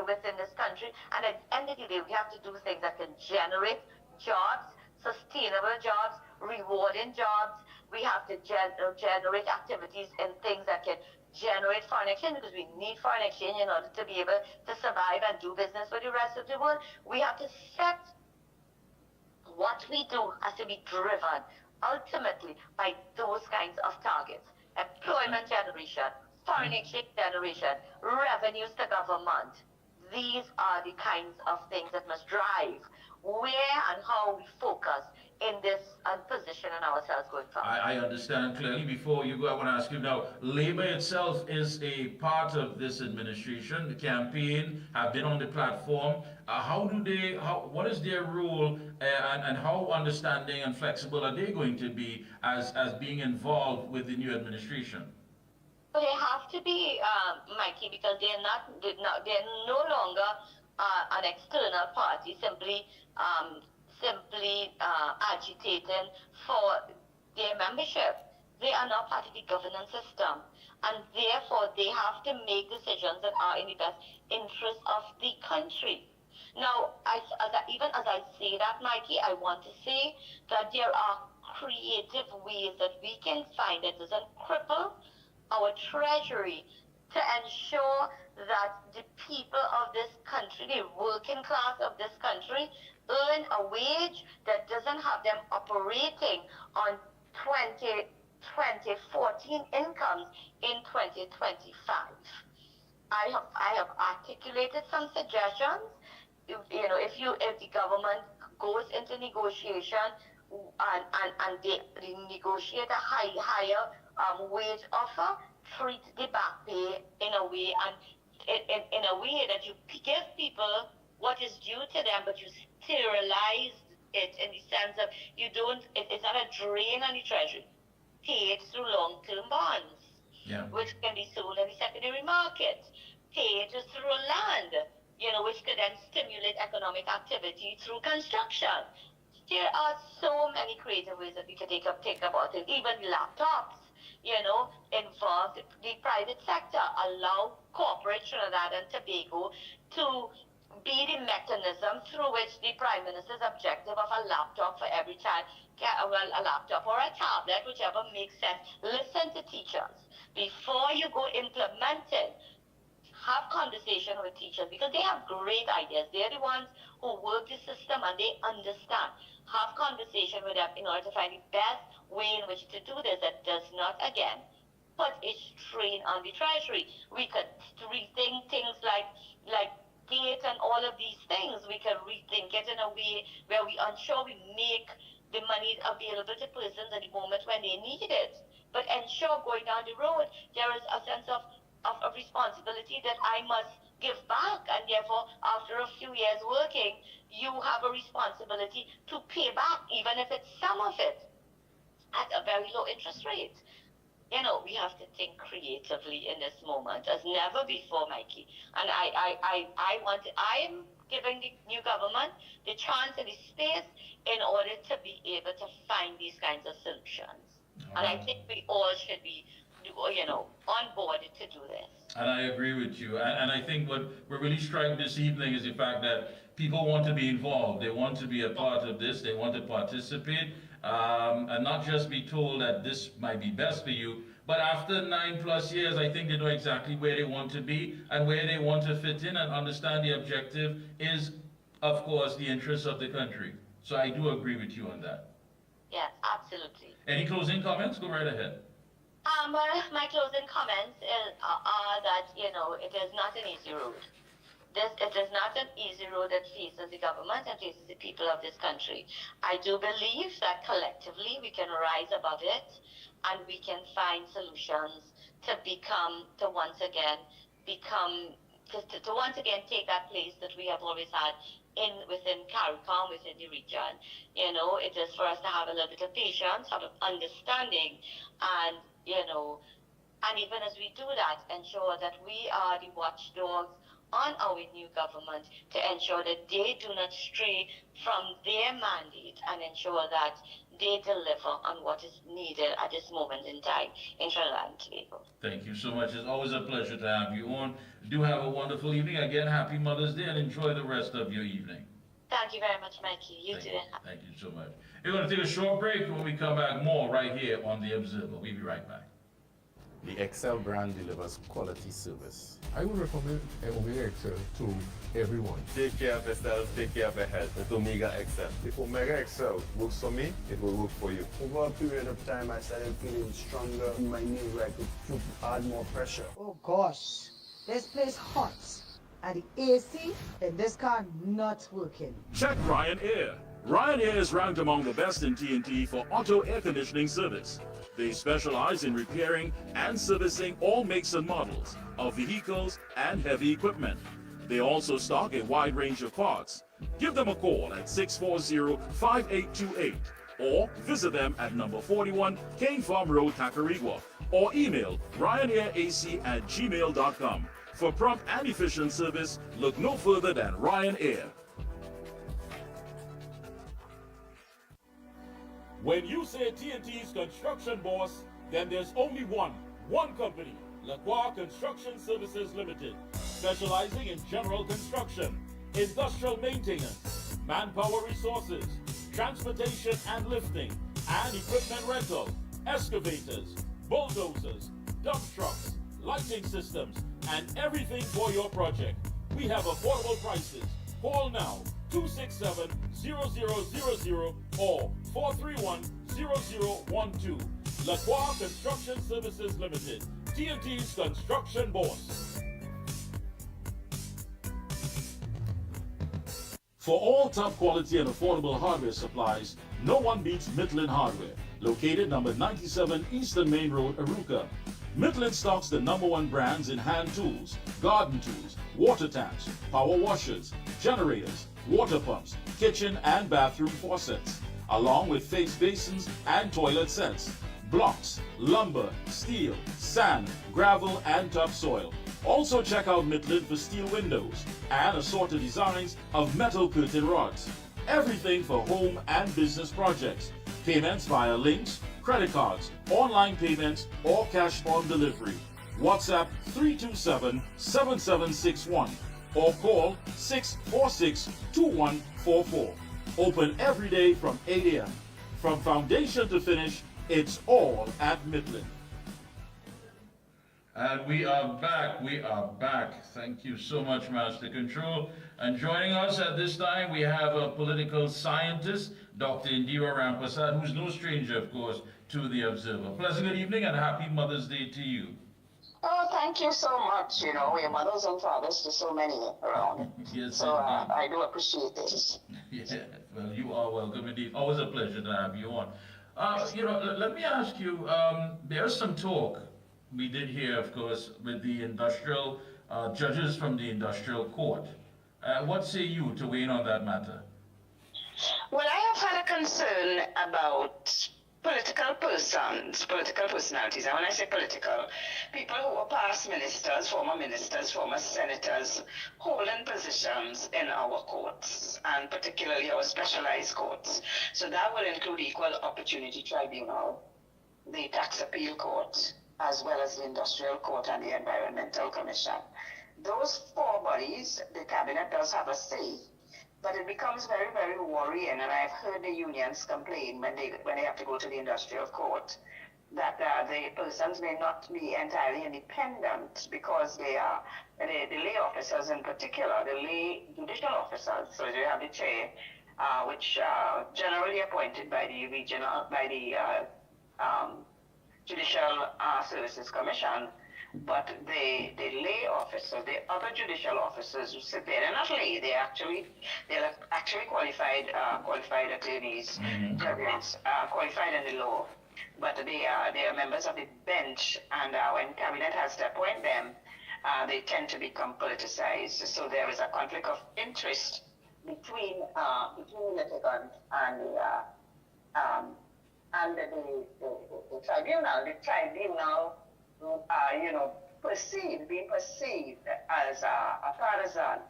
within this country. And at the end of the day, we have to do things that can generate jobs, sustainable jobs, rewarding jobs. We have to generate activities and things that can generate foreign exchange, because we need foreign exchange in order to be able to survive and do business with the rest of the world. We have to set what we do has to be driven ultimately by those kinds of targets. Employment generation, foreign exchange generation, revenues to government. These are the kinds of things that must drive where and how we focus in this position in ourselves going forward. I understand clearly. Before you go, I want to ask you now, Labor itself is a part of this administration. The campaign have been on the platform. What is their role and how understanding and flexible are they going to be as being involved with the new administration? They have to be, Mikey, because they're no longer an external party simply agitating for their membership. They are now part of the governance system, and therefore they have to make decisions that are in the best interest of the country. Now, even as I say that, Mikey, I want to say that there are creative ways that we can find that doesn't cripple our treasury to ensure that the people of this country, the working class of this country, earn a wage that doesn't have them operating on 2014 incomes in 2025. I have articulated some suggestions. If the government goes into negotiation and they negotiate a higher wage offer, treat the back pay in a way that you give people what is due to them, but you sterilize it in the sense of it's not a drain on the treasury. Pay it through long-term bonds, which can be sold in the secondary market. Pay it through land, which could then stimulate economic activity through construction. There are so many creative ways that we can take about it. Even laptops, involve the private sector. Allow corporate Trinidad and Tobago to be the mechanism through which the Prime Minister's objective of a laptop for every child, a laptop or a tablet, whichever makes sense. Listen to teachers. Before you go implementing, have conversation with teachers because they have great ideas. They're the ones who work the system and they understand. Have conversation with them in order to find the best way in which to do this that does not, again, put a strain on the treasury. We could rethink things like gate and all of these things. We can rethink it in a way where we ensure we make the money available to persons at the moment when they need it. But ensure going down the road, there is a sense of responsibility that I must give back, and therefore after a few years working, you have a responsibility to pay back, even if it's some of it, at a very low interest rate. We have to think creatively in this moment as never before, Mikey. And I am giving the new government the chance and the space in order to be able to find these kinds of solutions. And I think we all should be on board to do this. And I agree with you. And I think what we're really striking this evening is the fact that people want to be involved. They want to be a part of this. They want to participate. And not just be told that this might be best for you, but after 9+ years, I think they know exactly where they want to be and where they want to fit in and understand the objective is, of course, the interests of the country. So I do agree with you on that. Yes, absolutely. Any closing comments? Go right ahead. My closing comments are that, it is not an easy road. It is not an easy road that faces the government and faces the people of this country. I do believe that collectively we can rise above it and we can find solutions to once again become, to once again take that place that we have always had within CARICOM, within the region. It is for us to have a little bit of patience, have an understanding, and, and even as we do that, ensure that we are the watchdogs on our new government to ensure that they do not stray from their mandate and ensure that they deliver on what is needed at this moment in time in Trinidad and Tobago. Thank you so much. It's always a pleasure to have you on. Do have a wonderful evening. Again, happy Mother's Day and enjoy the rest of your evening. Thank you very much, Mikey. You too. Thank you so much. We're going to take a short break. When we come back, more right here on The Observer. We'll be right back. The Excel brand delivers quality service. I would recommend Omega Excel to everyone. Take care of yourself, take care of your health. With Omega XL. If Omega XL works for me, it will work for you. Over a period of time, I started feeling stronger. My knee I could add more pressure. Oh gosh, this place hot. And the AC in this car not working. Check Ryan Air. Ryan Air is ranked among the best in TNT for auto air conditioning service. They specialize in repairing and servicing all makes and models of vehicles and heavy equipment. They also stock a wide range of parts. Give them a call at 640-5828 or visit them at number 41 Cane Farm Road, Tacarigua, or email ryanairac@gmail.com. For prompt and efficient service, look no further than Ryan Air. When you say TNT's construction boss, then there's only one company, Lacroix Construction Services Limited, specializing in general construction, industrial maintenance, manpower resources, transportation and lifting, and equipment rental, excavators, bulldozers, dump trucks, lighting systems, and everything for your project. We have affordable prices. Call now, 267-0000 or 431-0012. Lacroix Construction Services Limited, TNT's construction boss. For all top quality and affordable hardware supplies, no one beats Midland Hardware, located number 97 Eastern Main Road, Aruca. Midland stocks the #1 brands in hand tools, garden tools, water tanks, power washers, generators, water pumps, kitchen and bathroom faucets, along with face basins and toilet sets, blocks, lumber, steel, sand, gravel, and topsoil. Also check out Midland for steel windows and assorted designs of metal curtain rods. Everything for home and business projects. Payments via links, credit cards, online payments, or cash on delivery. WhatsApp 327-7761 or call 646-2144. Open every day from 8 a.m. From foundation to finish, it's all at Midland. And we are back. Thank you so much, Master Control. And joining us at this time, we have a political scientist, Dr. Indira Rampasad, who's no stranger, of course, to The Observer. Pleasant good evening and happy Mother's Day to you. Oh, thank you so much. We're mothers and fathers to so many around. Yes, so I do appreciate this. Yeah, well, you are welcome indeed. Always a pleasure to have you on. Let me ask you, there's some talk we did hear, of course, with the industrial judges from the industrial court. What say you to weigh in on that matter? Well, I have had a concern about political personalities. And when I say political, people who are past ministers, former senators, holding positions in our courts, and particularly our specialized courts. So that will include Equal Opportunity Tribunal, the Tax Appeal Court, as well as the Industrial Court and the Environmental Commission. Those four bodies, the cabinet does have a say, but it becomes very, very worrying, and I've heard the unions complain when they have to go to the Industrial Court that the persons may not be entirely independent because they are the lay officers in particular, the lay judicial officers. So you have the chair which generally appointed by the Judicial Services Commission, but they lay officers, the other judicial officers who sit there, they're not lay, they're actually qualified attorneys, judges, qualified in the law, but they are members of the bench, and when cabinet has to appoint them, they tend to become politicized. So there is a conflict of interest between the litigant and the tribunal. The tribunal, being perceived as a partisan.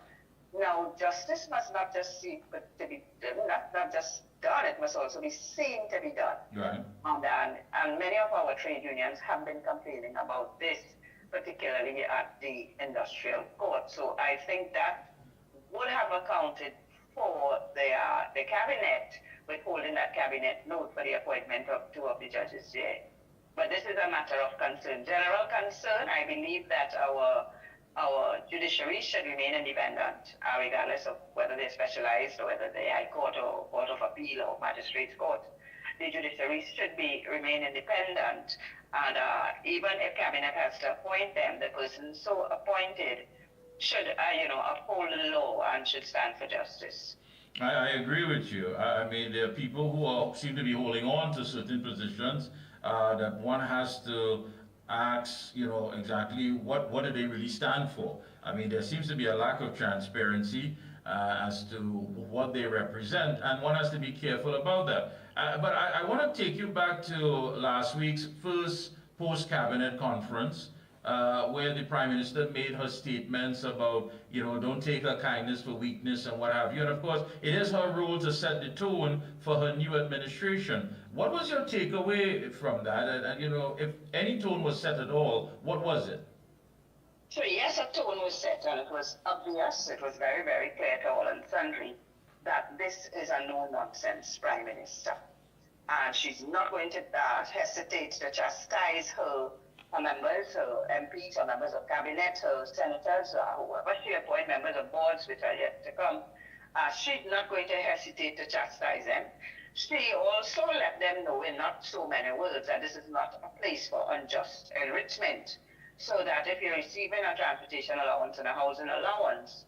Now, justice must not just seek to be not just done; it must also be seen to be done. Right. And many of our trade unions have been complaining about this, particularly at the industrial court. So I think that would have accounted for the cabinet withholding that cabinet note for the appointment of 2 of the judges there. But this is a matter of concern, general concern. I believe that our judiciary should remain independent, regardless of whether they're specialized or whether they're High Court or Court of Appeal or Magistrates Court. The judiciary should remain independent, and even if cabinet has to appoint them, the person so appointed should, uphold the law and should stand for justice. I agree with you. I mean, there are people who seem to be holding on to certain positions that one has to ask, exactly what do they really stand for. I mean, there seems to be a lack of transparency as to what they represent, and one has to be careful about that. But I want to take you back to last week's first post-cabinet conference, where the Prime Minister made her statements about, don't take her kindness for weakness and what have you. And of course, it is her role to set the tone for her new administration. What was your takeaway from that? And if any tone was set at all, what was it? So yes, a tone was set, and it was obvious, it was very, very clear to all and sundry that this is a no-nonsense Prime Minister. And she's not going to hesitate to chastise her members, her MPs, her members of cabinet, her senators, whoever she appoints, members of boards which are yet to come. She's not going to hesitate to chastise them. She also let them know in not so many words that this is not a place for unjust enrichment. So that if you're receiving a transportation allowance and a housing allowance,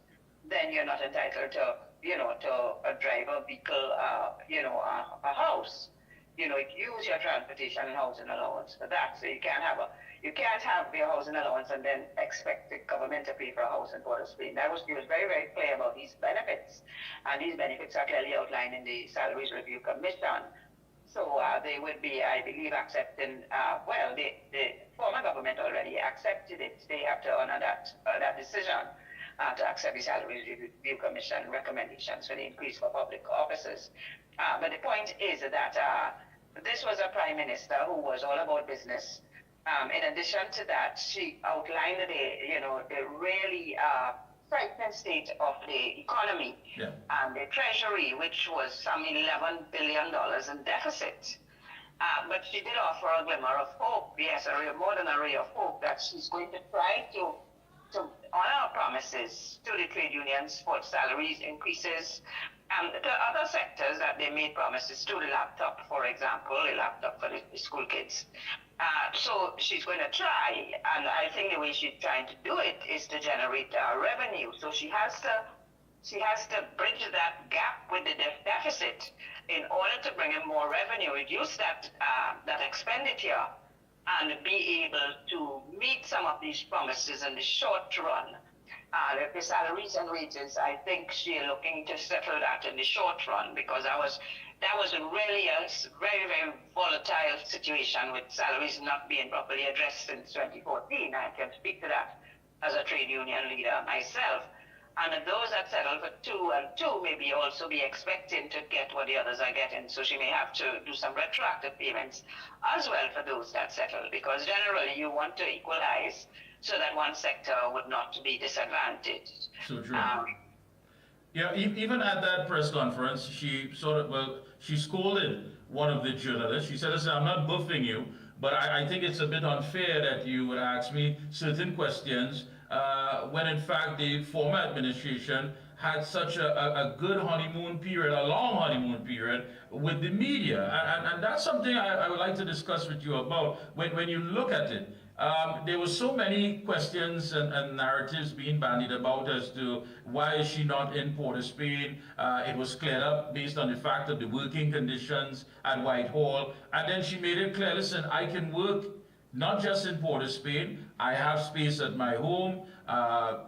then you're not entitled to, to a driver, vehicle, a house. Use your transportation and housing allowance for that. So you can't have your housing allowance and then expect the government to pay for a house in Port of Spain. He was very, very clear about these benefits. And these benefits are clearly outlined in the Salaries Review Commission. So they would be, I believe, accepting, the former government already accepted it. They have to honor that decision to accept the Salaries Review Commission recommendations for the increase for public officers. But the point is that this was a Prime Minister who was all about business. In addition to that, she outlined the really frightening state of the economy and the Treasury, which was some $11 billion in deficit. But she did offer a glimmer of hope, yes, more than a ray of hope, that she's going to try to honor promises to the trade unions for salaries increases, and to other sectors that they made promises to, the laptop, for example, the laptop for the school kids. So she's going to try, and I think the way she's trying to do it is to generate revenue. So she has to bridge that gap with the deficit in order to bring in more revenue, reduce that expenditure, and be able to meet some of these promises in the short run. The salaries and wages, I think she's looking to settle that in the short run, because that was really a very, very volatile situation with salaries not being properly addressed since 2014. I can speak to that as a trade union leader myself. And those that settle for 2 and 2 maybe also be expecting to get what the others are getting. So she may have to do some retroactive payments as well for those that settle, because generally you want to equalize so that one sector would not be disadvantaged. So true. Even at that press conference, she she scolded one of the journalists. She said, listen, I'm not buffing you, but I think it's a bit unfair that you would ask me certain questions when in fact the former administration had such a good honeymoon period, a long honeymoon period with the media. And that's something I would like to discuss with you about. When you look at it, there were so many questions and narratives being bandied about as to why is she not in Port of Spain. It was cleared up based on the fact of the working conditions at Whitehall. And then she made it clear, listen, I can work not just in Port of Spain. I have space at my home.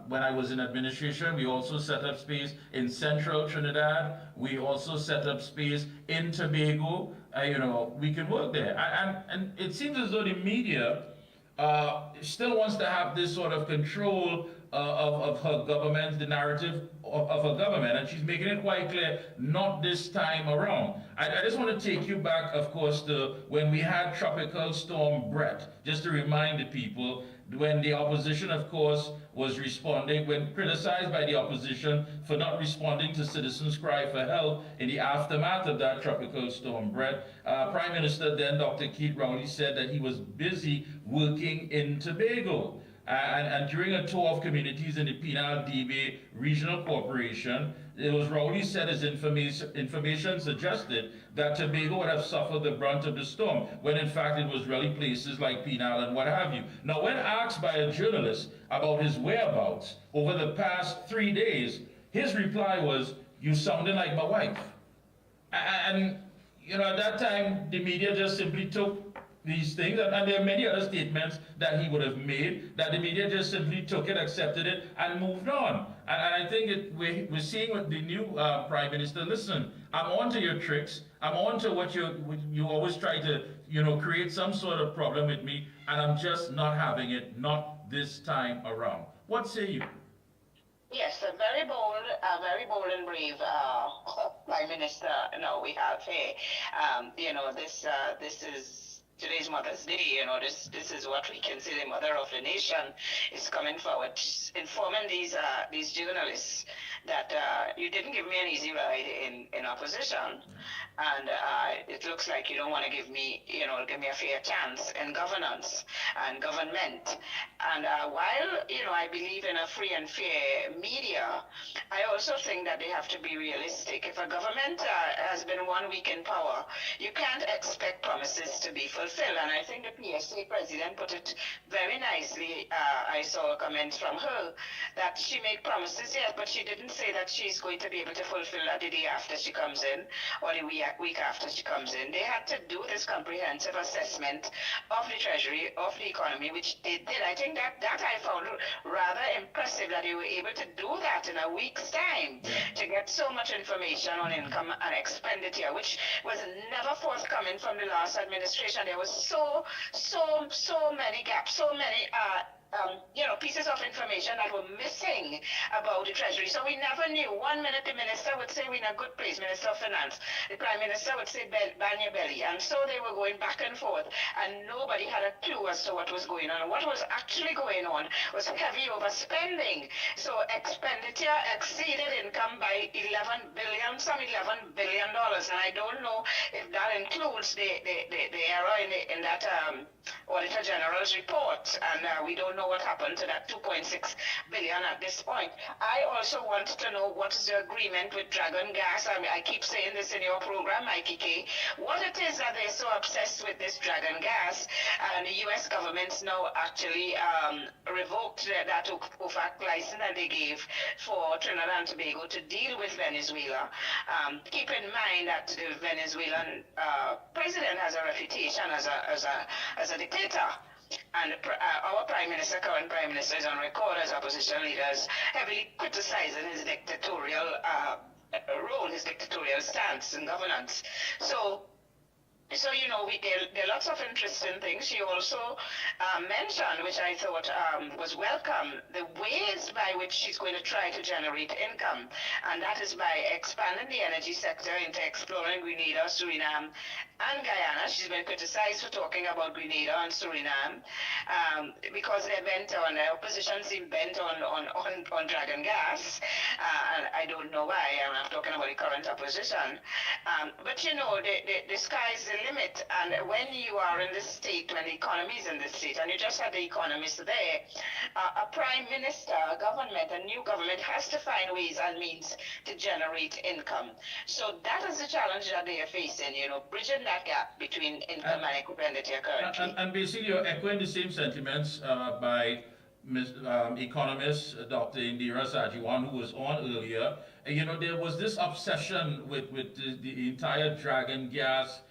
When I was in administration, we also set up space in central Trinidad. We also set up space in Tobago. You know, we can work there. And it seems as though the media still wants to have this sort of control of her government, the narrative of her government, and she's making it quite clear, not this time around. I just want to take you back, of course, to when we had Tropical Storm Brett, just to remind the people, when the opposition, of course, was responding, when criticized by the opposition for not responding to citizens' cry for help in the aftermath of that Tropical Storm Brett, Prime Minister then, Dr. Keith Rowley, said that he was busy working in Tobago. And during a tour of communities in the Penal DB Regional Corporation, it was Rowley said his information suggested that Tobago would have suffered the brunt of the storm, when in fact it was really places like Penal and what have you. Now, when asked by a journalist about his whereabouts over the past 3 days, his reply was, "You sounded like my wife." And, you know, at that time, the media just simply took these things, and there are many other statements that he would have made, that the media just simply took it, accepted it, and moved on. And I think we're seeing with the new Prime Minister, listen, I'm on to your tricks, I'm on to what you always try to, you know, create some sort of problem with me, and I'm just not having it, not this time around. What say you? Yes, a very bold and brave Prime Minister. No, we have here. You know, this is today's Mother's Day. You know, this is what we can say the mother of the nation is coming forward, informing these journalists that you didn't give me an easy ride in opposition, and it looks like you don't want to give me a fair chance in governance and government. And while I believe in a free and fair media, I also think that they have to be realistic. If a government has been 1 week in power, you can't expect promises to be fulfilled. And I think the PSA president put it very nicely. I saw a comment from her that she made promises, yes, but she didn't say that she's going to be able to fulfill that the day after she comes in or the week after she comes in. They had to do this comprehensive assessment of the treasury, of the economy, which they did. I think that I found rather impressive, that they were able to do that in a week's time, to get so much information on income and expenditure, which was never forthcoming from the last administration. There was so many gaps, so many pieces of information that were missing about the treasury. So we never knew. 1 minute the minister would say we're in a good place, Minister of Finance. The Prime Minister would say ban your belly. And so they were going back and forth, and nobody had a clue as to what was going on. And what was actually going on was heavy overspending. So expenditure exceeded income by $11 billion. And I don't know if that includes the error in that Auditor General's report. And we don't know what happened to that 2.6 billion at this point. I also want to know what is the agreement with Dragon Gas. I keep saying this in your program, Mickie K. What it is that they're so obsessed with this Dragon Gas, and the U.S. government's now actually revoked that OFAC license that they gave for Trinidad and Tobago to deal with Venezuela. Keep in mind that the Venezuelan president has a reputation as a dictator. And our current Prime Minister, is on record as opposition leaders heavily criticizing his dictatorial role, his dictatorial stance in governance. So there are lots of interesting things. She also mentioned, which I thought was welcome, the ways by which she's going to try to generate income. And that is by expanding the energy sector into exploring Grenada, Suriname, and Guyana. She's been criticized for talking about Grenada and Suriname because they're bent on, the opposition seem bent on Dragon Gas. And I don't know why. I'm talking about the current opposition. But the sky's the the limit. And when you are in this state, when the economy is in this state, and you just had the economist there, a prime minister, a government, a new government has to find ways and means to generate income. So that is the challenge that they are facing, bridging that gap between income and expenditure currently. And basically, you're echoing the same sentiments by economist Dr. Indira Sajiwan, who was on earlier. There was this obsession with the entire dragon gas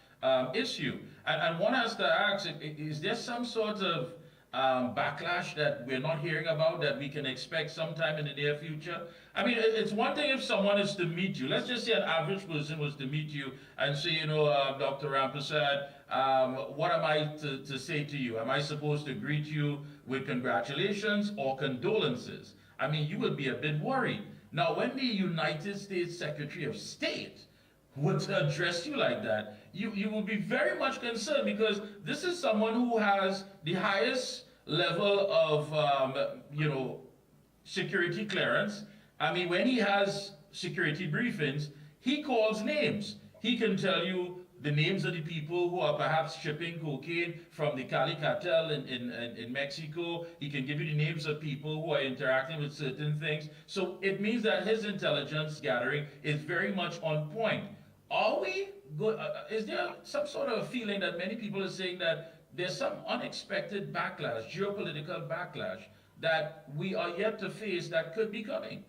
issue. And one has to ask, is there some sort of backlash that we're not hearing about that we can expect sometime in the near future? I mean, it's one thing if someone is to meet you. Let's just say an average person was to meet you and say, Dr. Rampersad, what am I to say to you? Am I supposed to greet you with congratulations or condolences? I mean, you would be a bit worried. Now, when the United States Secretary of State would address you like that, you will be very much concerned, because this is someone who has the highest level of, security clearance. I mean, when he has security briefings, he calls names. He can tell you the names of the people who are perhaps shipping cocaine from the Cali cartel in Mexico. He can give you the names of people who are interacting with certain things. So it means that his intelligence gathering is very much on point. Are we good? Is there some sort of feeling that many people are saying that there's some unexpected backlash, geopolitical backlash, that we are yet to face that could be coming?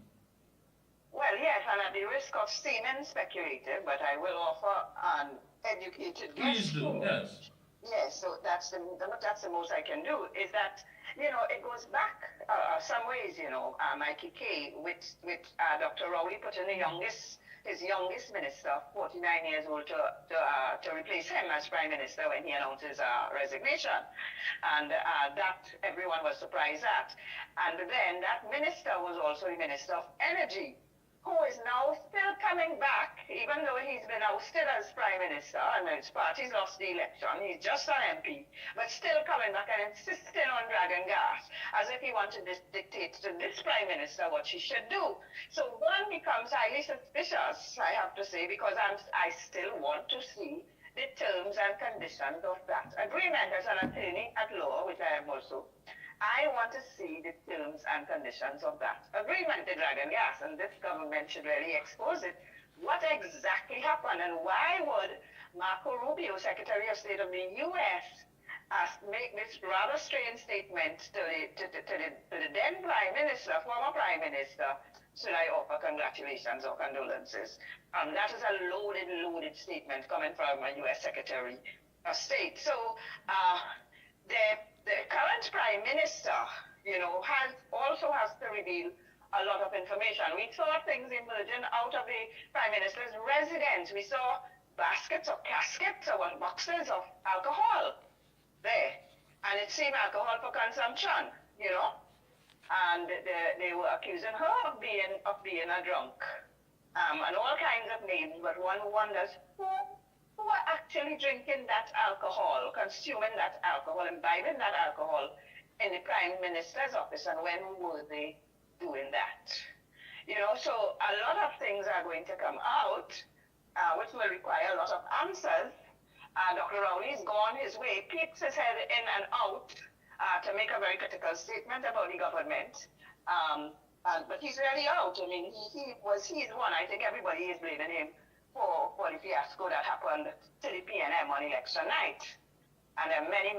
Well, yes, and at the risk of seeming speculative, but I will offer an educated guess. Please do, yes. Yes, so that's the most I can do, is that, it goes back some ways, Mickie K, with Dr. Rowley putting his youngest minister, 49 years old, to replace him as prime minister when he announced his resignation. And that everyone was surprised at. And then that minister was also the Minister of Energy, who is now still coming back, even though he's been ousted as prime minister and his party's lost the election. He's just an MP, but still coming back and insisting on dragon gas, as if he wanted to dictate to this prime minister what she should do. So one becomes highly suspicious, I have to say, because I still want to see the terms and conditions of that agreement. As an attorney at law, which I am also, I want to see the terms and conditions of that agreement, the dragon gas, and this government should really expose it. What exactly happened, and why would Marco Rubio, Secretary of State of the U.S., make this rather strange statement to the then Prime Minister, former Prime Minister, should I offer congratulations or condolences? That is a loaded statement coming from a U.S. Secretary of State. So the current Prime Minister, also has to reveal a lot of information. We saw things emerging out of the Prime Minister's residence. We saw baskets or caskets or boxes of alcohol there. And it seemed alcohol for consumption, And they were accusing her of being a drunk. And all kinds of names, but one wonders who are actually drinking that alcohol, consuming that alcohol, imbibing that alcohol in the Prime Minister's office, and when were they doing that? So a lot of things are going to come out, which will require a lot of answers. Dr. Rowley's gone his way, peeks his head in and out to make a very critical statement about the government. But he's really out. I mean, he's one. I think everybody is blaming him for the fiasco that happened to the PNM on election night. And there are many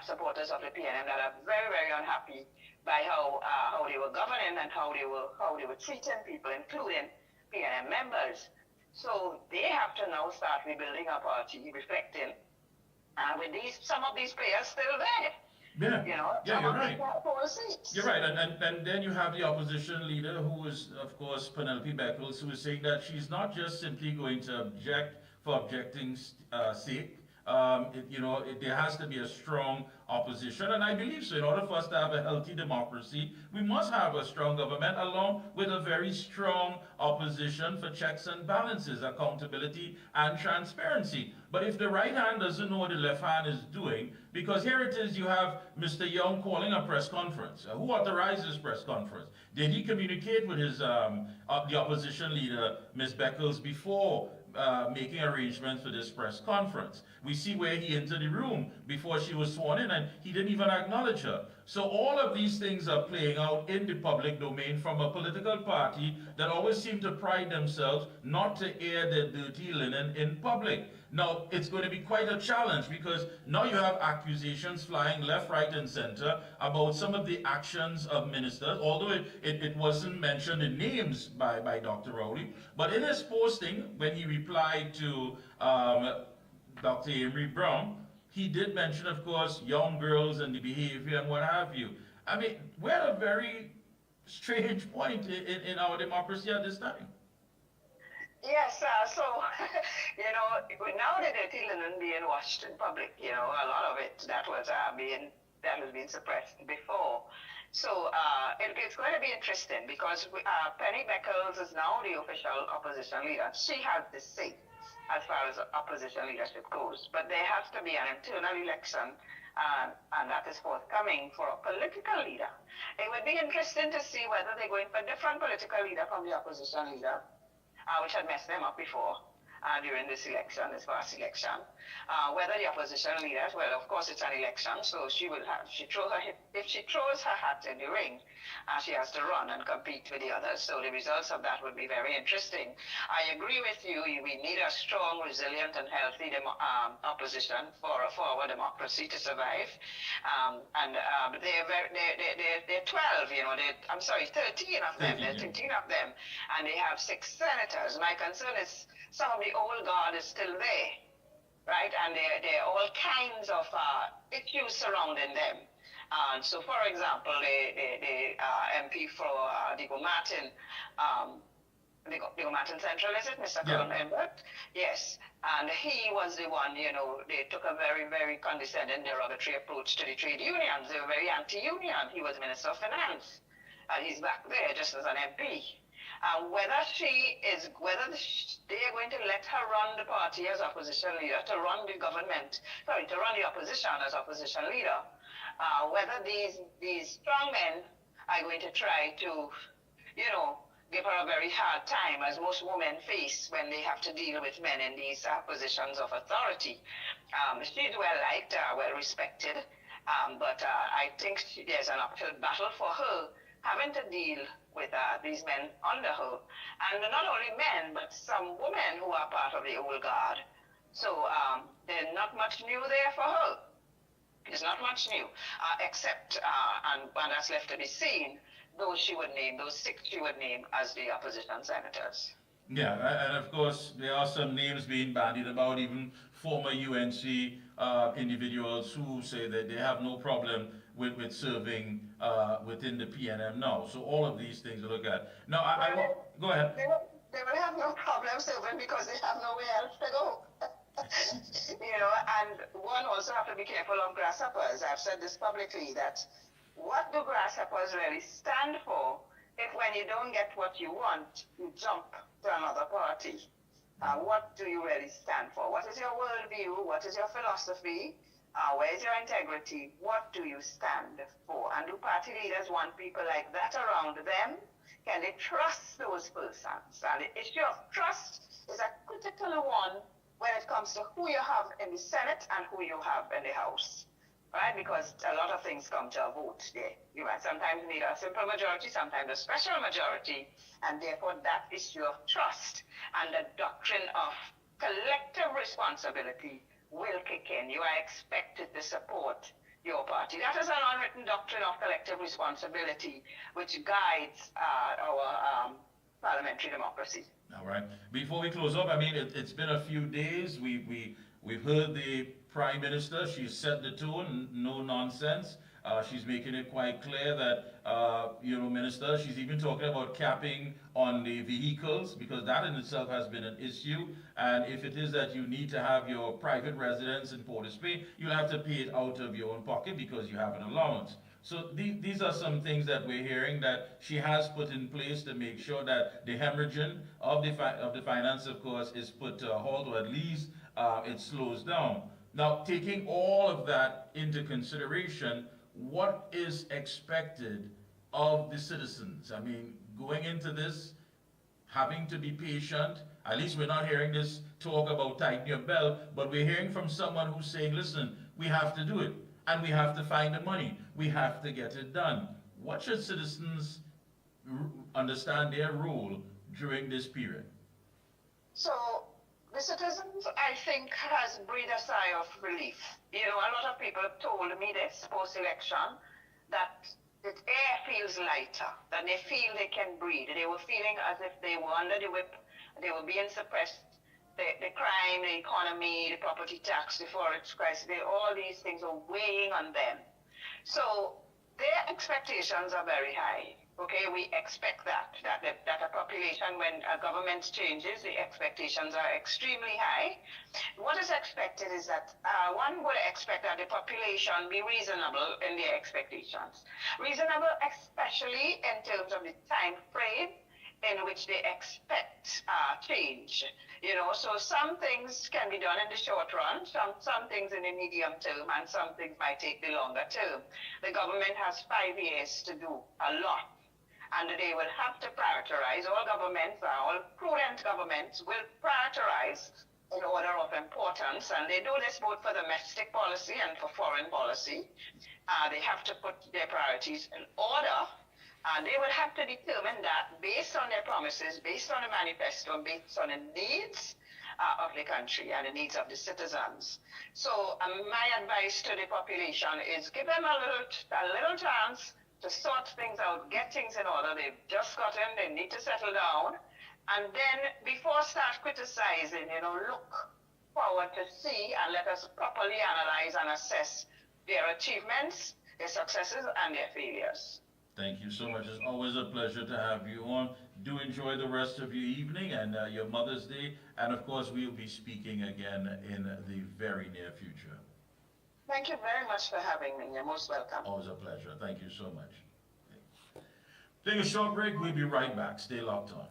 supporters of the PNM that are very, very unhappy by how they were governing and how they were treating people, including PNM members. So they have to now start rebuilding a party, reflecting with some of these players still there. Yeah, you're right. You're right, and then you have the opposition leader, who is, of course, Penelope Beckles, who is saying that she's not just simply going to object for objecting's sake. There has to be a strong opposition, and I believe so. In order for us to have a healthy democracy, we must have a strong government along with a very strong opposition for checks and balances, accountability and transparency. But if the right hand doesn't know what the left hand is doing, because here it is, you have Mr. Young calling a press conference. Who authorized this press conference? Did he communicate with his the opposition leader, Ms. Beckles, before making arrangements for this press conference. We see where he entered the room before she was sworn in, and he didn't even acknowledge her. So all of these things are playing out in the public domain from a political party that always seem to pride themselves not to air their dirty linen in public. Now, it's going to be quite a challenge because now you have accusations flying left, right, and center about some of the actions of ministers, although it wasn't mentioned in names by Dr. Rowley. But in his posting, when he replied to Dr. Amory Brown, he did mention, of course, young girls and the behavior and what have you. I mean, we're at a very strange point in our democracy at this time. Yes, so, now the dirty linen being washed in public, a lot of it that was being suppressed before. So it's going to be interesting because Penny Beckles is now the official opposition leader. She has the say as far as opposition leadership goes. But there has to be an internal election, and that is forthcoming for a political leader. It would be interesting to see whether they're going for a different political leader from the opposition leader, which had messed them up before during this election, this past election. Whether the opposition leaders, well, of course it's an election, so if she throws her hat in the ring, she has to run and compete with the others. So the results of that would be very interesting. I agree with you. We need a strong, resilient, and healthy opposition for our democracy to survive. They're 12, 13 of them. There are 13 of them, and they have 6 senators. My concern is some of the old guard is still there, right? And there are all kinds of issues surrounding them. So, for example, the MP for Diego Martin Central, is it, Mr. Colin Edward? Yes. And he was the one, they took a very, very condescending, derogatory approach to the trade unions. They were very anti-union. He was Minister of Finance. He's back there just as an MP. Whether they are going to let her run the party as opposition leader, to run the opposition as opposition leader, whether these strong men are going to try to, give her a very hard time, as most women face when they have to deal with men in these positions of authority. She's well liked, well respected, but I think there's an uphill battle for her having to deal with these men under her. And not only men, but some women who are part of the old guard. So there's not much new there for her. There's not much new, except, and that's left to be seen, those 6 she would name as the opposition senators. Yeah, and of course, there are some names being bandied about, even former UNC individuals who say that they have no problem with serving within the PNM now. So all of these things to look at. Now, go ahead. They will have no problem serving because they have nowhere else to go. And one also have to be careful of grasshoppers. I've said this publicly, that what do grasshoppers really stand for if when you don't get what you want, you jump to another party? What do you really stand for? What is your worldview? What is your philosophy? Where is your integrity? What do you stand for? And do party leaders want people like that around them? Can they trust those persons? And the issue of trust is a critical one when it comes to who you have in the Senate and who you have in the House, right? Because a lot of things come to a vote there. You might sometimes need a simple majority, sometimes a special majority, and therefore that issue of trust and the doctrine of collective responsibility will kick in. You are expected to support your party. That is an unwritten doctrine of collective responsibility which guides our parliamentary democracy. All right. Before we close up, I mean, it's been a few days. We've heard the Prime Minister. She's set the tone, no nonsense. She's making it quite clear that, Minister, she's even talking about capping on the vehicles, because that in itself has been an issue. And if it is that you need to have your private residence in Port of Spain, you'll have to pay it out of your own pocket because you have an allowance. So these are some things that we're hearing that she has put in place to make sure that the hemorrhaging of the finance, of course, is put to a halt, or at least it slows down. Now, taking all of that into consideration, what is expected of the citizens? I mean, going into this, having to be patient. At least we're not hearing this talk about tighten your belt, but we're hearing from someone who's saying, listen, we have to do it, and we have to find the money. We have to get it done. What should citizens understand their role during this period? So the citizens, I think, has breathed a sigh of relief. You know, a lot of people told me this post-election, that the air feels lighter, that they feel they can breathe. They were feeling as if they were under the whip, they were being suppressed. The crime, the economy, the property tax, the forex crisis, all these things are weighing on them. So their expectations are very high. Okay, we expect that a population, when a government changes, the expectations are extremely high. What is expected is that one would expect that the population be reasonable in their expectations. Reasonable, especially in terms of the time frame in which they expect change. You know, so some things can be done in the short run, some things in the medium term, and some things might take the longer term. The government has 5 years to do a lot, and they will have to prioritize. All governments, all prudent governments will prioritize in order of importance, and they do this both for domestic policy and for foreign policy. They have to put their priorities in order. And they will have to determine that based on their promises, based on the manifesto, based on the needs of the country and the needs of the citizens. So my advice to the population is give them a little chance to sort things out, get things in order. They've just got in, they need to settle down. And then before start criticizing, you know, look forward to see and let us properly analyze and assess their achievements, their successes, and their failures. Thank you so much. It's always a pleasure to have you on. Do enjoy the rest of your evening and your Mother's Day. And of course, we'll be speaking again in the very near future. Thank you very much for having me. You're most welcome. Always a pleasure. Thank you so much. Take a short break. We'll be right back. Stay locked on.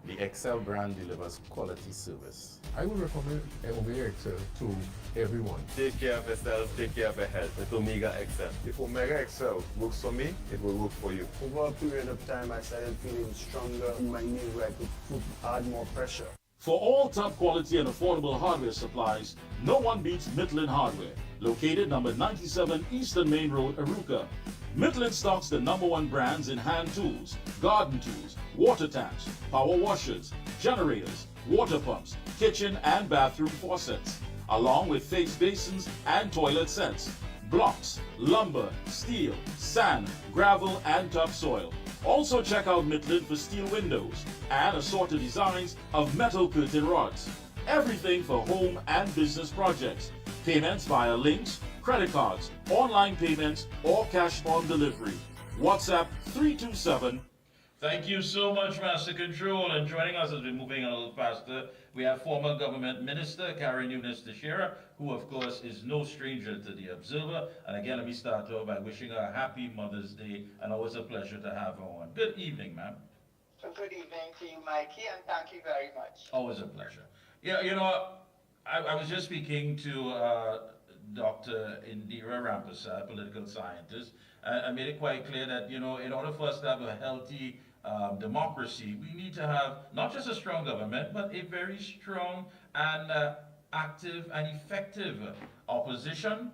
The Excel brand delivers quality service. I would recommend Omega Excel to everyone. Take care of yourself, take care of your health with Omega XL. If Omega XL works for me, it will work for you. Over a period of time, I started feeling stronger in my knees where I could add more pressure. For all top quality and affordable hardware supplies, no one beats Midland Hardware, located number 97 Eastern Main Road, Aruka. Midland stocks the #1 brands in hand tools, garden tools, water taps, power washers, generators, water pumps, kitchen and bathroom faucets, along with face basins and toilet sets, blocks, lumber, steel, sand, gravel and topsoil. Also check out Midland for steel windows and assorted designs of metal curtain rods. Everything for home and business projects. Payments via links, credit cards, online payments, or cash on delivery. WhatsApp 327. Thank you so much, Master Control. And joining us as we're moving a little faster, we have former government minister Karen Eunice Teixeira, who of course is no stranger to the Observer. And again, let me start off by wishing her a happy Mother's Day, and always a pleasure to have her on. Good evening, ma'am. Good evening to you, Mikey, and thank you very much. Always a pleasure. Yeah, you know, I was just speaking to Dr. Indira Rampersad, political scientist. I made it quite clear that, you know, in order for us to have a healthy democracy, we need to have not just a strong government, but a very strong and active and effective opposition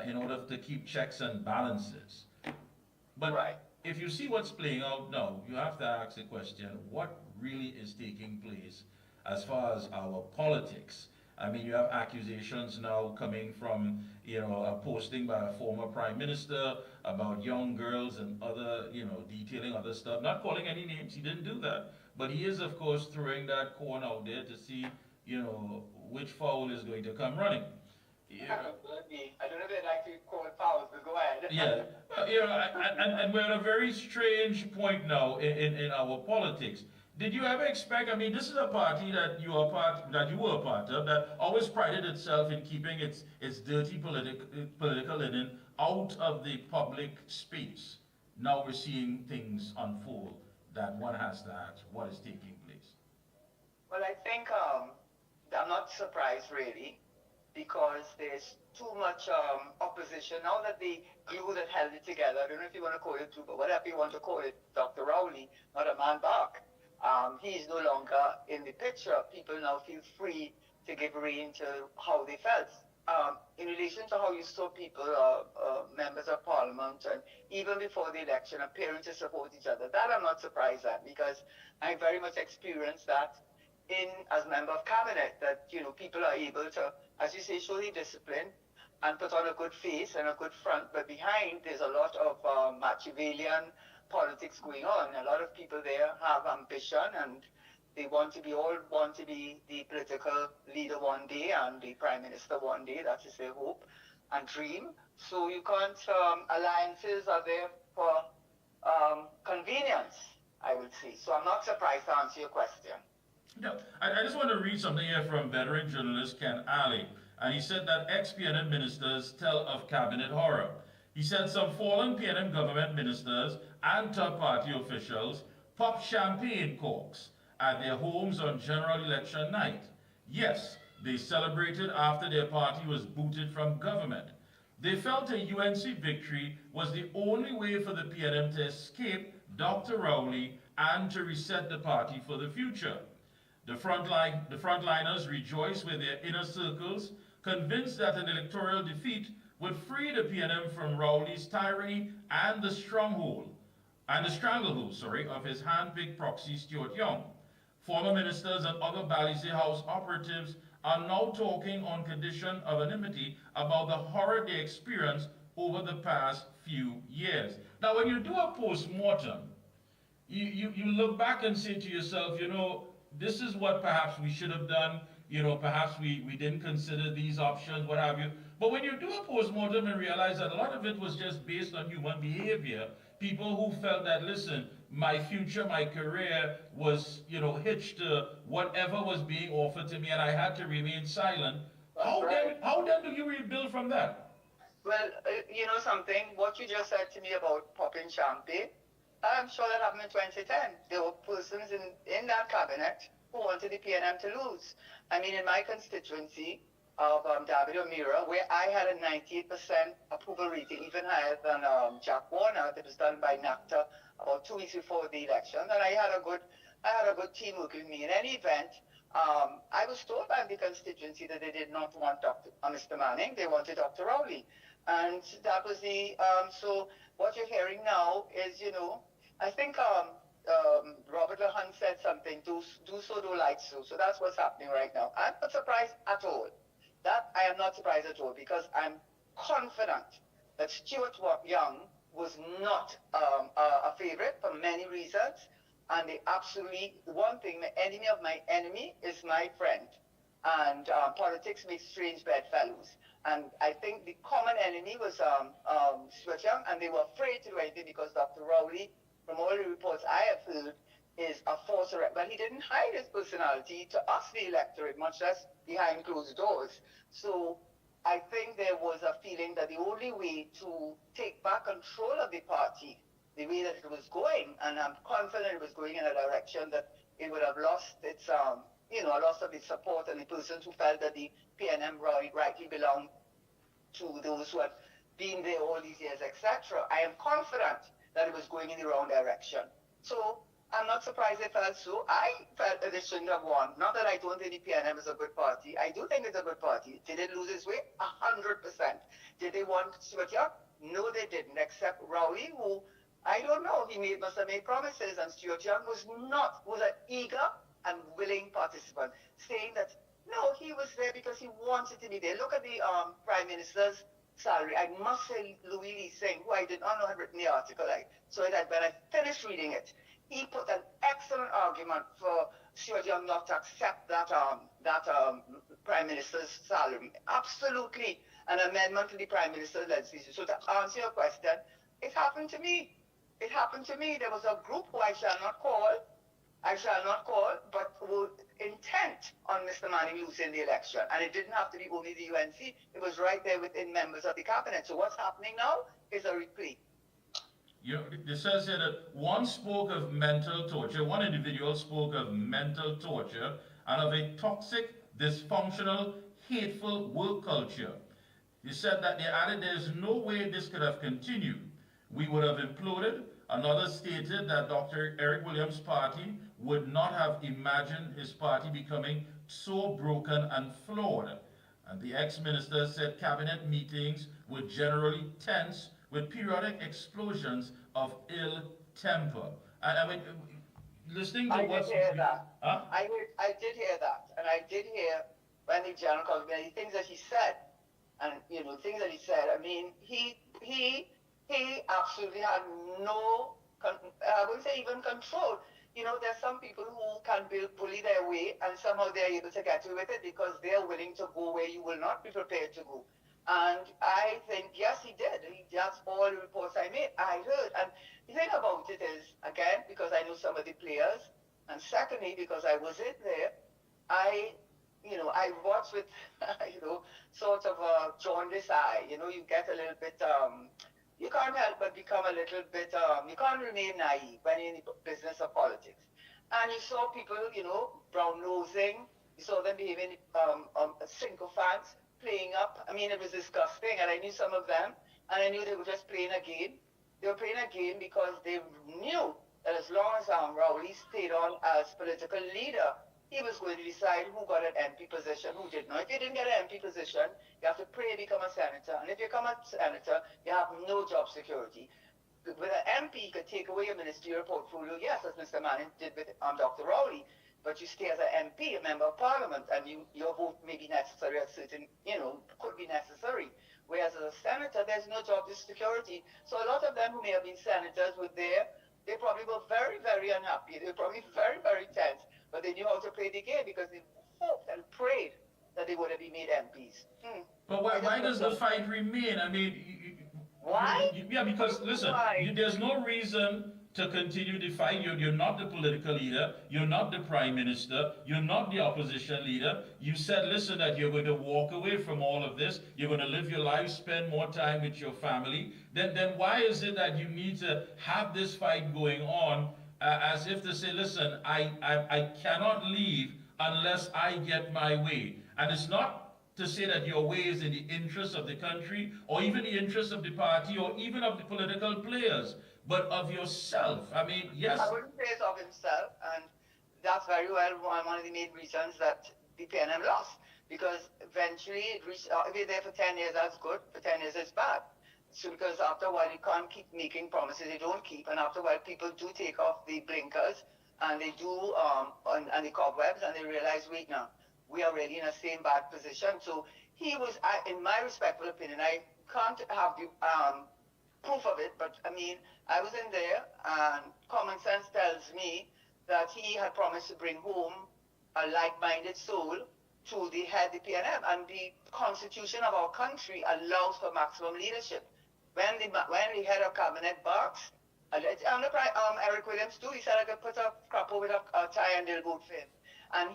in order to keep checks and balances. But if you see what's playing out now, you have to ask the question, what really is taking place as far as our politics? I mean, you have accusations now coming from, you know, a posting by a former prime minister about young girls and other, you know, detailing other stuff. Not calling any names, he didn't do that. But he is, of course, throwing that corn out there to see, you know, which fowl is going to come running. Yeah. I don't know if they'd like to call it fouls, but go ahead. Yeah, you know, and we're at a very strange point now in our politics. Did you ever expect, I mean, this is a party that you were a part of, that always prided itself in keeping its dirty political linen out of the public space. Now we're seeing things unfold that one has to ask, what is taking place? Well, I think I'm not surprised, really, because there's too much opposition. Now that the glue that held it together, I don't know if you want to call it glue, but whatever you want to call it, Dr. Rowley, not a man back. He's no longer in the picture. People now feel free to give rein to how they felt. In relation to how you saw people, members of parliament, and even before the election, appearing to support each other, that I'm not surprised at, because I very much experienced that as member of cabinet, that, people are able to, as you say, show the discipline and put on a good face and a good front, but behind there's a lot of Machiavellian politics going on. A lot of people there have ambition, and they want to be the political leader one day and the prime minister one day. That is their hope and dream. So you can't, alliances are there for convenience, I would say. So I'm not surprised to answer your question. No, I just want to read something here from veteran journalist Ken Alley. And he said that ex-PNM ministers tell of cabinet horror. He said some fallen PNM government ministers and top party officials pop champagne corks at their homes on general election night. Yes, they celebrated after their party was booted from government. They felt a UNC victory was the only way for the PNM to escape Dr. Rowley and to reset the party for the future. The frontliners rejoiced with their inner circles, convinced that an electoral defeat would free the PNM from Rowley's tyranny and the stranglehold of his hand-picked proxy Stuart Young. Former ministers and other Balize House operatives are now talking on condition of anonymity about the horror they experienced over the past few years. Now, when you do a post-mortem, you look back and say to yourself, this is what perhaps we should have done, perhaps we didn't consider these options, what have you. But when you do a post-mortem and realize that a lot of it was just based on human behavior, people who felt that, listen, my future, my career was, hitched to whatever was being offered to me, and I had to remain silent. How then do you rebuild from that? Well, something, what you just said to me about popping champagne, I'm sure that happened in 2010. There were persons in that cabinet who wanted the PNM to lose. I mean, in my constituency of David O'Meara, where I had a 98% approval rating, even higher than Jack Warner, that was done by NACTA about 2 weeks before the election, and I had a good team working with me. In any event, I was told by the constituency that they did not want Mr. Manning, they wanted Dr. Rowley. And that was so what you're hearing now is, I think Robert Lahan said something, do so, do like so. So that's what's happening right now. I'm not surprised at all. That I am not surprised at all, because I'm confident that Stuart Young was not a favorite for many reasons. And one thing, the enemy of my enemy is my friend. And politics makes strange bedfellows. And I think the common enemy was Stuart Young, and they were afraid to do anything because Dr. Rowley, from all the reports I have heard, is a force. But he didn't hide his personality to us, the electorate, much less behind closed doors. So I think there was a feeling that the only way to take back control of the party, the way that it was going, and I'm confident it was going in a direction that it would have lost its, loss of its support, and the persons who felt that the PNM rightly belonged to those who had been there all these years, etc. I am confident that it was going in the wrong direction. So I'm not surprised they felt so. I felt that they shouldn't have won. Not that I don't think the PNM is a good party. I do think it's a good party. Did it lose its way? 100%. Did they want Stuart Young? No, they didn't, except Rowley, who, I don't know, must have made promises, and Stuart Young was an eager and willing participant, saying that, no, he was there because he wanted to be there. Look at the Prime Minister's salary. I must say, Louis Lee Singh, who I did not know had written the article, so that when I finished reading it, he put an excellent argument for Stuart Young not to accept that Prime Minister's salary. Absolutely an amendment to the Prime Minister's legislation. So to answer your question, it happened to me. It happened to me. There was a group who I shall not call, but were intent on Mr. Manning losing the election. And it didn't have to be only the UNC. It was right there within members of the cabinet. So what's happening now is a replay. It says here that one individual spoke of mental torture and of a toxic, dysfunctional, hateful work culture. He said that they added there's no way this could have continued. We would have imploded. Another stated that Dr. Eric Williams' party would not have imagined his party becoming so broken and flawed. And the ex-minister said cabinet meetings were generally tense with periodic explosions of ill temper. And I mean, listening to I what's... did hear that. Huh? I did hear that. And I did hear when the general conference, the things that he said, and, you know, things that he said, I mean, he absolutely had no, I wouldn't say even control. You know, there's some people who can bully their way, and somehow they're able to get away with it because they're willing to go where you will not be prepared to go. And I think, yes, he did. That's all the reports I heard. And the thing about it is, again, because I know some of the players, and secondly, because I was in there, I watched with, sort of a jaundiced eye. You know, you get a little bit, you can't help but become a little bit, you can't remain naive when you're in the business of politics. And you saw people, brown-nosing, you saw them behaving sycophants, playing up. I mean, it was disgusting, and I knew some of them, and I knew they were just playing a game. They were playing a game because they knew that as long as Rowley stayed on as political leader, he was going to decide who got an MP position, who did not. If you didn't get an MP position, you have to pray to become a senator. And if you become a senator, you have no job security. With an MP, you could take away your ministerial portfolio, yes, as Mr. Manning did with Dr. Rowley, but you stay as an MP, a member of parliament, and your vote may be necessary at certain, could be necessary. Whereas as a senator, there's no job security. So a lot of them who may have been senators were there. They probably were very, very unhappy. They were probably very, very tense. But they knew how to play the game because they hoped and prayed that they would have been made MPs. But why does the fight remain? I mean, why? Yeah, because listen, there's no reason to continue the fight. You're not the political leader. You're not the prime minister. You're not the opposition leader. You said, listen, that you're going to walk away from all of this. You're going to live your life, spend more time with your family. Then why is it that you need to have this fight going on as if to say, listen, I cannot leave unless I get my way? And it's not to say that your way is in the interest of the country, or even the interest of the party, or even of the political players, but of yourself. I mean, yes. I wouldn't say it's of himself, and that's very well one of the main reasons that the PNM lost, because eventually it reached, if you're there for 10 years, that's good, for 10 years it's bad. So because after a while you can't keep making promises they don't keep, and after a while people do take off the blinkers, and they do, and the cobwebs, and they realize, wait now, we are really in the same bad position. So he was, in my respectful opinion, I can't have the proof of it, but I mean, I was in there, and common sense tells me that he had promised to bring home a like-minded soul to the head of the PNM, and the constitution of our country allows for maximum leadership. When the head of cabinet barks, Eric Williams too, he said I could put a crapper with a tie and they'll vote for him. And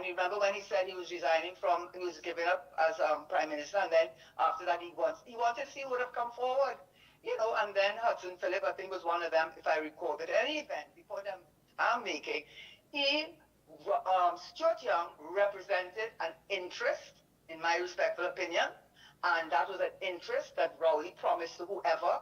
remember when he said he was resigning he was giving up as prime minister, and then after that he wanted to see who would have come forward, and then Hudson Phillip, I think, was one of them, if I recall. But any event, before them I'm making, Stuart Young represented an interest, in my respectful opinion, and that was an interest that Rowley promised to whoever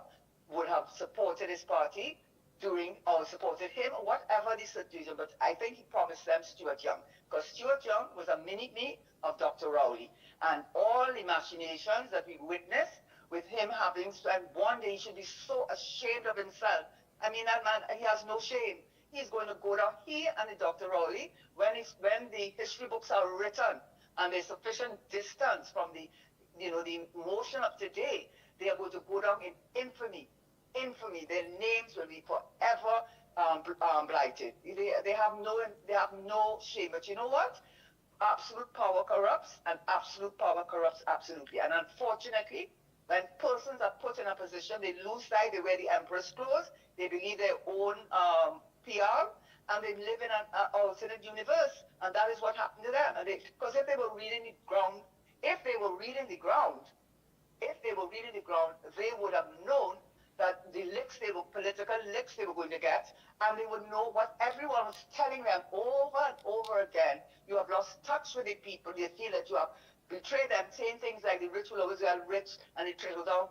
would have supported his party or supported him, or whatever the situation. But I think he promised them Stuart Young, because Stuart Young was a mini-me of Dr. Rowley, and all the machinations that we witnessed with him having, and one day he should be so ashamed of himself. I mean, that man, he has no shame. He's going to go down, he and the Dr. Rowley, when the history books are written and there's sufficient distance from the motion of today, they are going to go down in infamy. Infamy. Their names will be forever blighted. They have no shame. But you know what? Absolute power corrupts, and absolute power corrupts absolutely. And unfortunately, when persons are put in a position, they lose sight. They wear the emperor's clothes. They believe their own PR, and they live in an alternate universe. And that is what happened to them. Because if they were reading the ground, they would have known that the political licks they were going to get, and they would know what everyone was telling them over and over again. You have lost touch with the people. They feel that you have betrayed them, saying things like the rich will always get rich and they trickle down.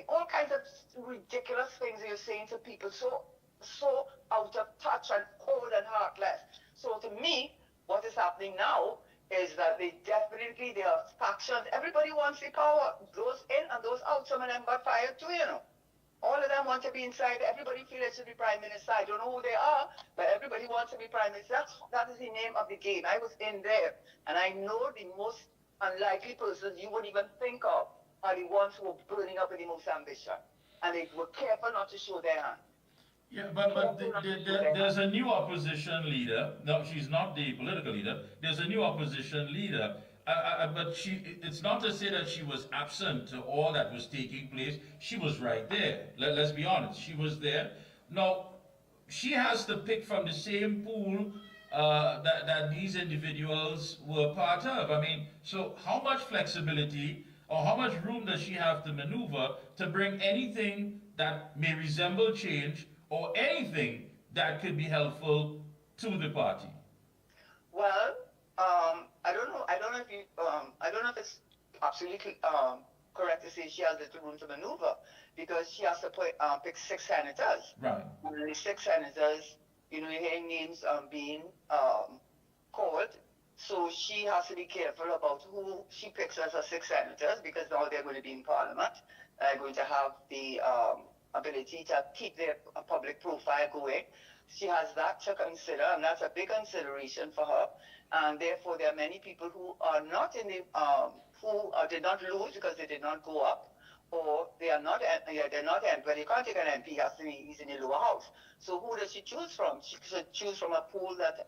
All kinds of ridiculous things you're saying to people. So so out of touch and cold and heartless. So to me, what is happening now is that there are factions. Everybody wants the power. Those in and those out. Some of them got fired too, you know. All of them want to be inside. Everybody feels they should be prime minister. I don't know who they are, but everybody wants to be prime minister. That is the name of the game. I was in there, and I know the most unlikely persons you wouldn't even think of are the ones who are burning up with the most ambition. And they were careful not to show their hand. Yeah, but there's a new opposition leader. No, she's not the political leader. There's a new opposition leader. But it's not to say that she was absent to all that was taking place. She was right there. Let's be honest. She was there. Now, she has to pick from the same pool that these individuals were part of. I mean, so how much flexibility or how much room does she have to maneuver to bring anything that may resemble change or anything that could be helpful to the party? Well, I don't know. I don't know if you. I don't know if it's absolutely correct to say she has little room to maneuver because she has to pick 6 senators. Right. And the 6 senators, you know, you're hearing names being called. So she has to be careful about who she picks as her 6 senators because now they're going to be in Parliament. They're going to have the ability to keep their public profile going. She has that to consider, and that's a big consideration for her. And therefore, there are many people who are not in the who did not lose because they did not go up, or they are not. They're not. But you can't take an MP. He's in the lower house. So who does she choose from? She should choose from a pool that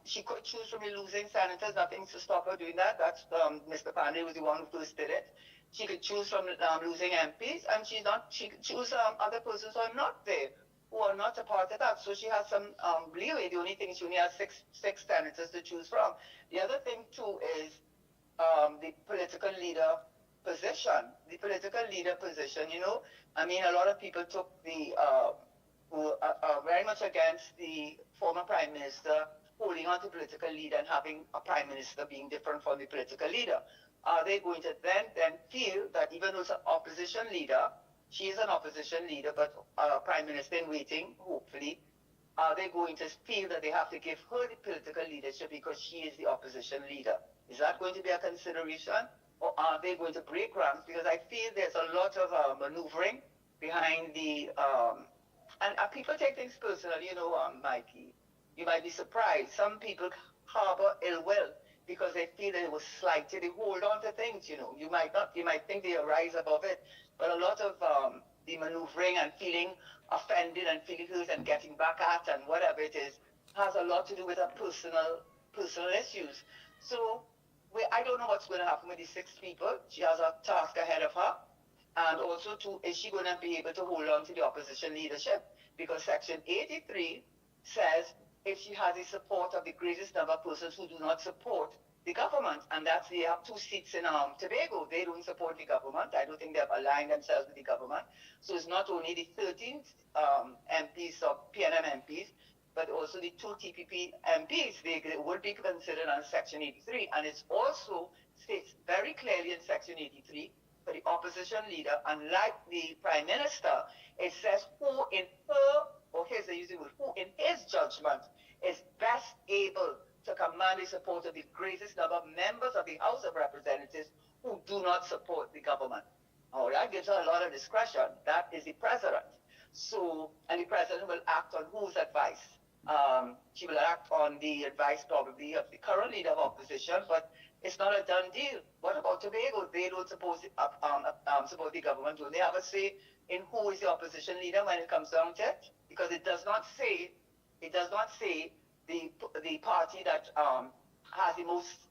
she could choose from the losing senators. Nothing's to stop her doing that. That's Mr. Pandey was the one who first did it. She could choose from losing MPs, and she could choose other persons who are not there, who are not a part of that. So she has some leeway. The only thing, she only has six senators to choose from. The other thing too is the political leader position. The political leader position, you know, I mean, a lot of people took the who are very much against the former prime minister holding on to political leader and having a prime minister being different from the political leader. Are they going to then feel that even though it's an opposition leader, she is an opposition leader, but prime minister in waiting, hopefully, are they going to feel that they have to give her the political leadership because she is the opposition leader? Is that going to be a consideration? Or are they going to break ranks? Because I feel there's a lot of maneuvering behind the... and people take things personally, you know, Mikey. You might be surprised. Some people harbor ill will because they feel that it was slighted. They hold on to things, you know. You might think they rise above it. But a lot of the maneuvering and feeling offended and feeling hurt and getting back at and whatever it is has a lot to do with her personal issues. So I don't know what's going to happen with these 6 people. She has a task ahead of her. And also, too, is she going to be able to hold on to the opposition leadership? Because Section 83 says if she has the support of the greatest number of persons who do not support the government, and that's they have 2 seats in Tobago. They don't support the government. I don't think they've aligned themselves with the government. So it's not only the 13 MPs or PNM MPs, but also the 2 TPP MPs. They would be considered under Section 83, and it also states very clearly in Section 83 for the opposition leader, unlike the Prime Minister, it says who in her or his, they use the word, who in his judgment is best able to command the support of the greatest number of members of the House of Representatives who do not support the government. Oh, that gives her a lot of discretion. That is the president. So, and the president will act on whose advice? She will act on the advice probably of the current leader of opposition, but it's not a done deal. What about Tobago? They don't support the government. Do they have a say in who is the opposition leader when it comes down to it? Because it does not say the party that has the most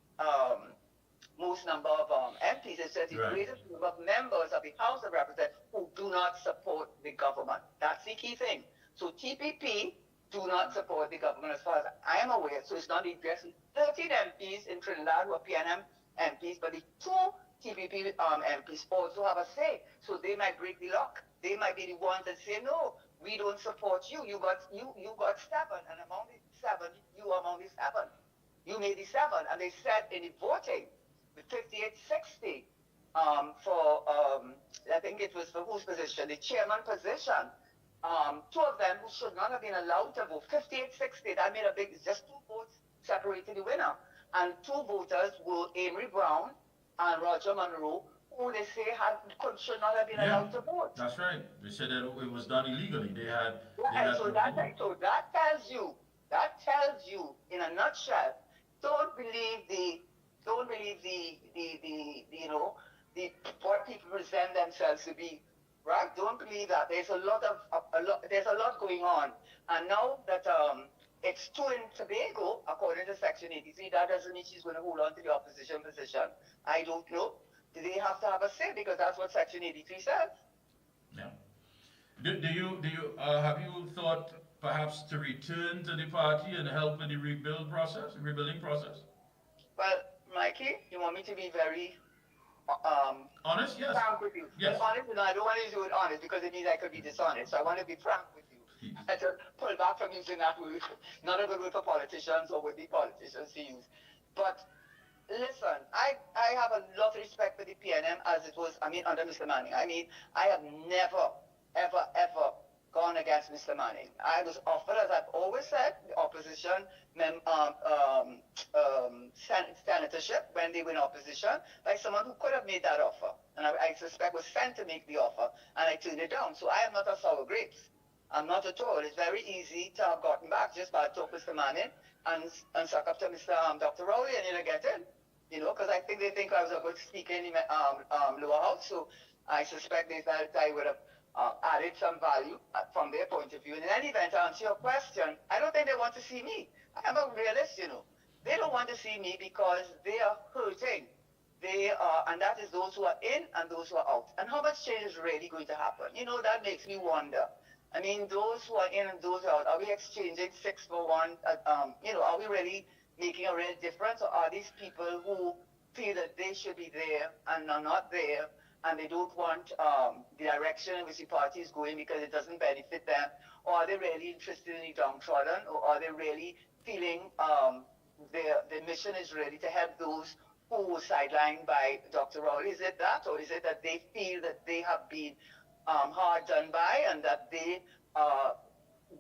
number of MPs. It says the greatest number of members of the House of Representatives who do not support the government. That's the key thing. So TPP do not support the government as far as I am aware. So it's not the 13 MPs in Trinidad who are PNM MPs, but the 2 TPP MPs also have a say. So they might break the lock. They might be the ones that say, no, we don't support you. You got 7, and among the 7, you are among the 7. You made the 7, and they said in the voting, with 58-60 for I think it was for whose position, the chairman position. two of them who should not have been allowed to vote, 58-60, that made a big, just two votes separated the winner. And two voters were Amory Brown and Roger Monroe, who they say should not have been allowed to vote. That's right. They said that it was done illegally. They had. So that tells you in a nutshell. Don't believe the what people present themselves to be. Right? Don't believe that. There's a lot going on, and now that it's two in Tobago, according to Section 83, that doesn't mean she's going to hold on to the opposition position. I don't know. They have to have a say because that's what Section 83 says. Yeah. Do you have you thought perhaps to return to the party and help with the rebuilding process? Well, Mikey, you want me to be very honest? Yes. Frank with you. Yes. Honest, no, I don't want to use the word honest because it means I could be dishonest. So I want to be frank with you. I to pull back from using that word. Not a good word for politicians or would-be politicians to use. But listen, I have a lot of respect for the PNM as it was, under Mr. Manning. I have never, ever gone against Mr. Manning. I was offered, as I've always said, the opposition senatorship when they were in opposition by someone who could have made that offer. And I suspect was sent to make the offer, and I turned it down. So I am not a sour grapes. I'm not at all. It's very easy to have gotten back just by talk Mr. Manning and suck up to Mr. Dr. Rowley and you'll get in. Because I think they think I was a good speaker in the lower house. So I suspect they felt I would have added some value from their point of view. And in any event, to answer your question, I don't think they want to see me. I'm a realist, They don't want to see me because they are hurting. They are, and that is those who are in and those who are out. And how much change is really going to happen? That makes me wonder. Those who are in and those who are out, are we exchanging 6 for 1? Are we really making a real difference? Or are these people who feel that they should be there and are not there, and they don't want the direction in which the party is going because it doesn't benefit them? Or are they really interested in the downtrodden? Or are they really feeling their mission is really to help those who were sidelined by Dr. Rowley? Is it that? Or is it that they feel that they have been hard done by and that they are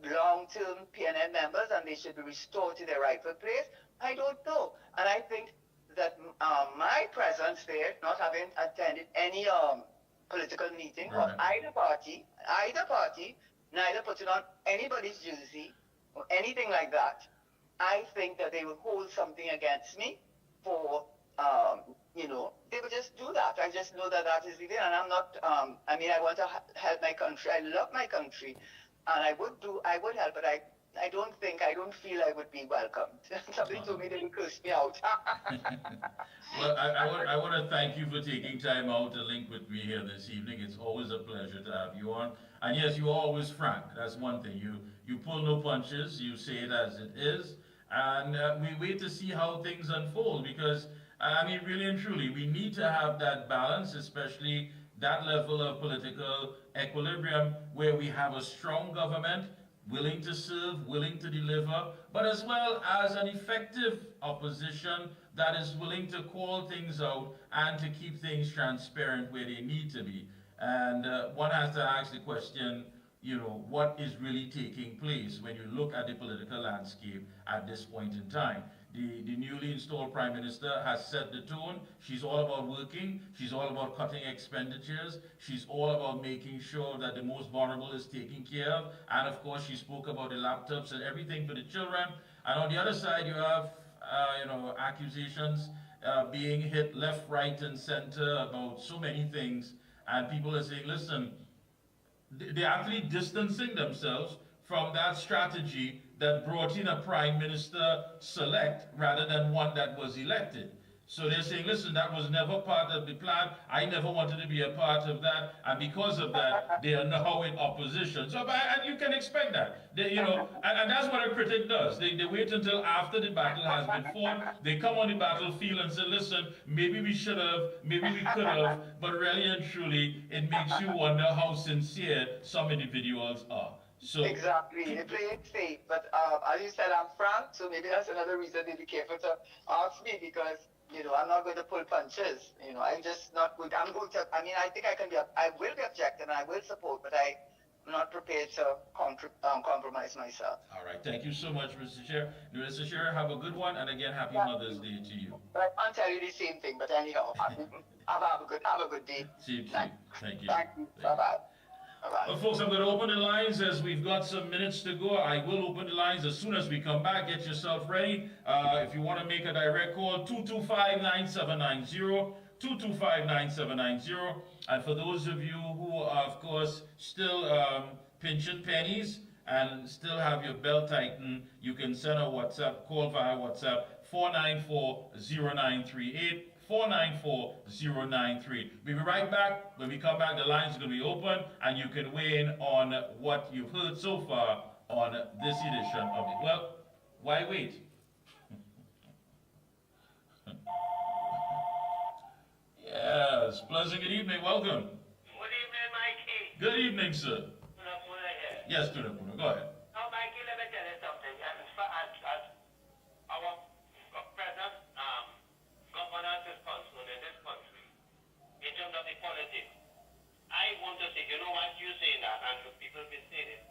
long-term PNM members and they should be restored to their rightful place? I don't know. And I think that my presence there, not having attended any political meeting or either party, neither putting on anybody's jersey or anything like that, I think that they will hold something against me for, they will just do that. I just know that that is the thing. And I'm not, I want to help my country. I love my country. And I would help, but I don't feel I would be welcomed. Somebody told me they would curse me out. Well, I want to thank you for taking time out to link with me here this evening. It's always a pleasure to have you on. And yes, you're always frank. That's one thing. You pull no punches. You say it as it is. And we wait to see how things unfold because, really and truly, we need to have that balance, especially that level of political equilibrium where we have a strong government willing to serve, willing to deliver, but as well as an effective opposition that is willing to call things out and to keep things transparent where they need to be. And one has to ask the question, what is really taking place when you look at the political landscape at this point in time? The newly installed Prime Minister has set the tone. She's all about working. She's all about cutting expenditures. She's all about making sure that the most vulnerable is taken care of. And of course, she spoke about the laptops and everything for the children. And on the other side, you have, accusations being hit left, right, and center about so many things. And people are saying, listen, they're actually distancing themselves from that strategy that brought in a prime minister select rather than one that was elected. So they're saying, listen, that was never part of the plan. I never wanted to be a part of that. And because of that, they are now in opposition. So, and you can expect that. And that's what a critic does. They wait until after the battle has been fought. They come on the battlefield and say, listen, maybe we should have, maybe we could have. But really and truly, it makes you wonder how sincere some individuals are. So, exactly, they play it safe. But as you said, I'm frank, so maybe that's another reason they be careful to ask me because, I'm not going to pull punches. I'm just not good. I'm going to, I think I can be, I will be objective and I will support, but not prepared to compromise myself. All right, thank you so much, Mr. Chair. Mr. Chair, have a good one, and again, happy Mother's Day to you. But I can't tell you the same thing, but anyhow, have a good day. Same to you. Thank you. Thank you. Bye-bye. Well, folks, I'm going to open the lines as we've got some minutes to go. I will open the lines as soon as we come back. Get yourself ready. If you want to make a direct call, 225-9790, 225-9790. And for those of you who are, of course, still pinching pennies and still have your belt tightened, you can send a WhatsApp, call via WhatsApp, 494-0938. 494-093. We'll be right back. When we come back, the lines are going to be open, and you can weigh in on what you've heard so far on this edition of it. Well, why wait? Yes, pleasant good evening. Welcome. Good evening, Mikey. Good evening, sir. Tunapuna here. Yes, Tunapuna. Go ahead. Now, Mikey, let me tell you something. As our present governance is concerned in this country, in terms of the politics, I want to say, you know what, you saying that, and people have been saying it.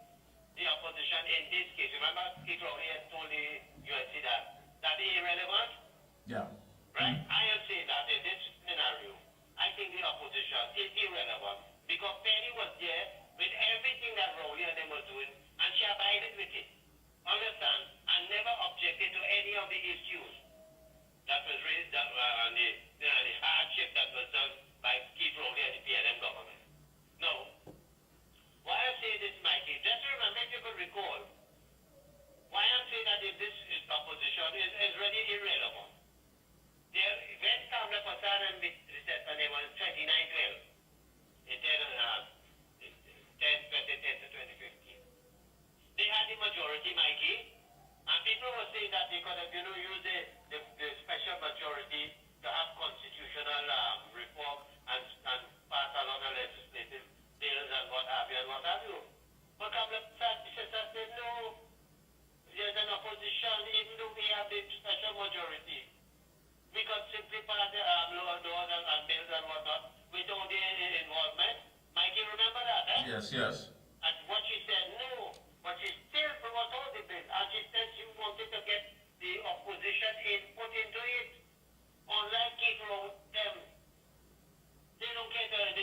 The opposition in this case, remember, Keith Rowley had told the UNC that they're irrelevant? Yeah. Right? I am saying that in this scenario, I think the opposition is irrelevant because Penny was there with everything that Rowley and them were doing, and she abided with it. Understand? And never objected to any of the issues that was raised and the hardship that was done by Keith Rowley and the PNM government. Now, why I'm saying this, Mikey, just remember, if you could recall, why I'm saying that if this opposition is really irrelevant. When Kamla Pasar and Mr. Name was 2912, in 2010 to 2015, they had the majority, Mikey, and people were saying that they could have, used the special majority to have constitutional reform and pass a lot of legislative bills and what have you and what have you. But Kamla Pasar said, no, there's an opposition, even though we have the special majority. We could simply pass the lower doors and bills and whatnot without the involvement. Mikey, remember that, eh? Yes, yes. And what she said, no, but she still brought all the bills, and she said she wanted to get the opposition input into it. Unlike Keith Rowe, them, they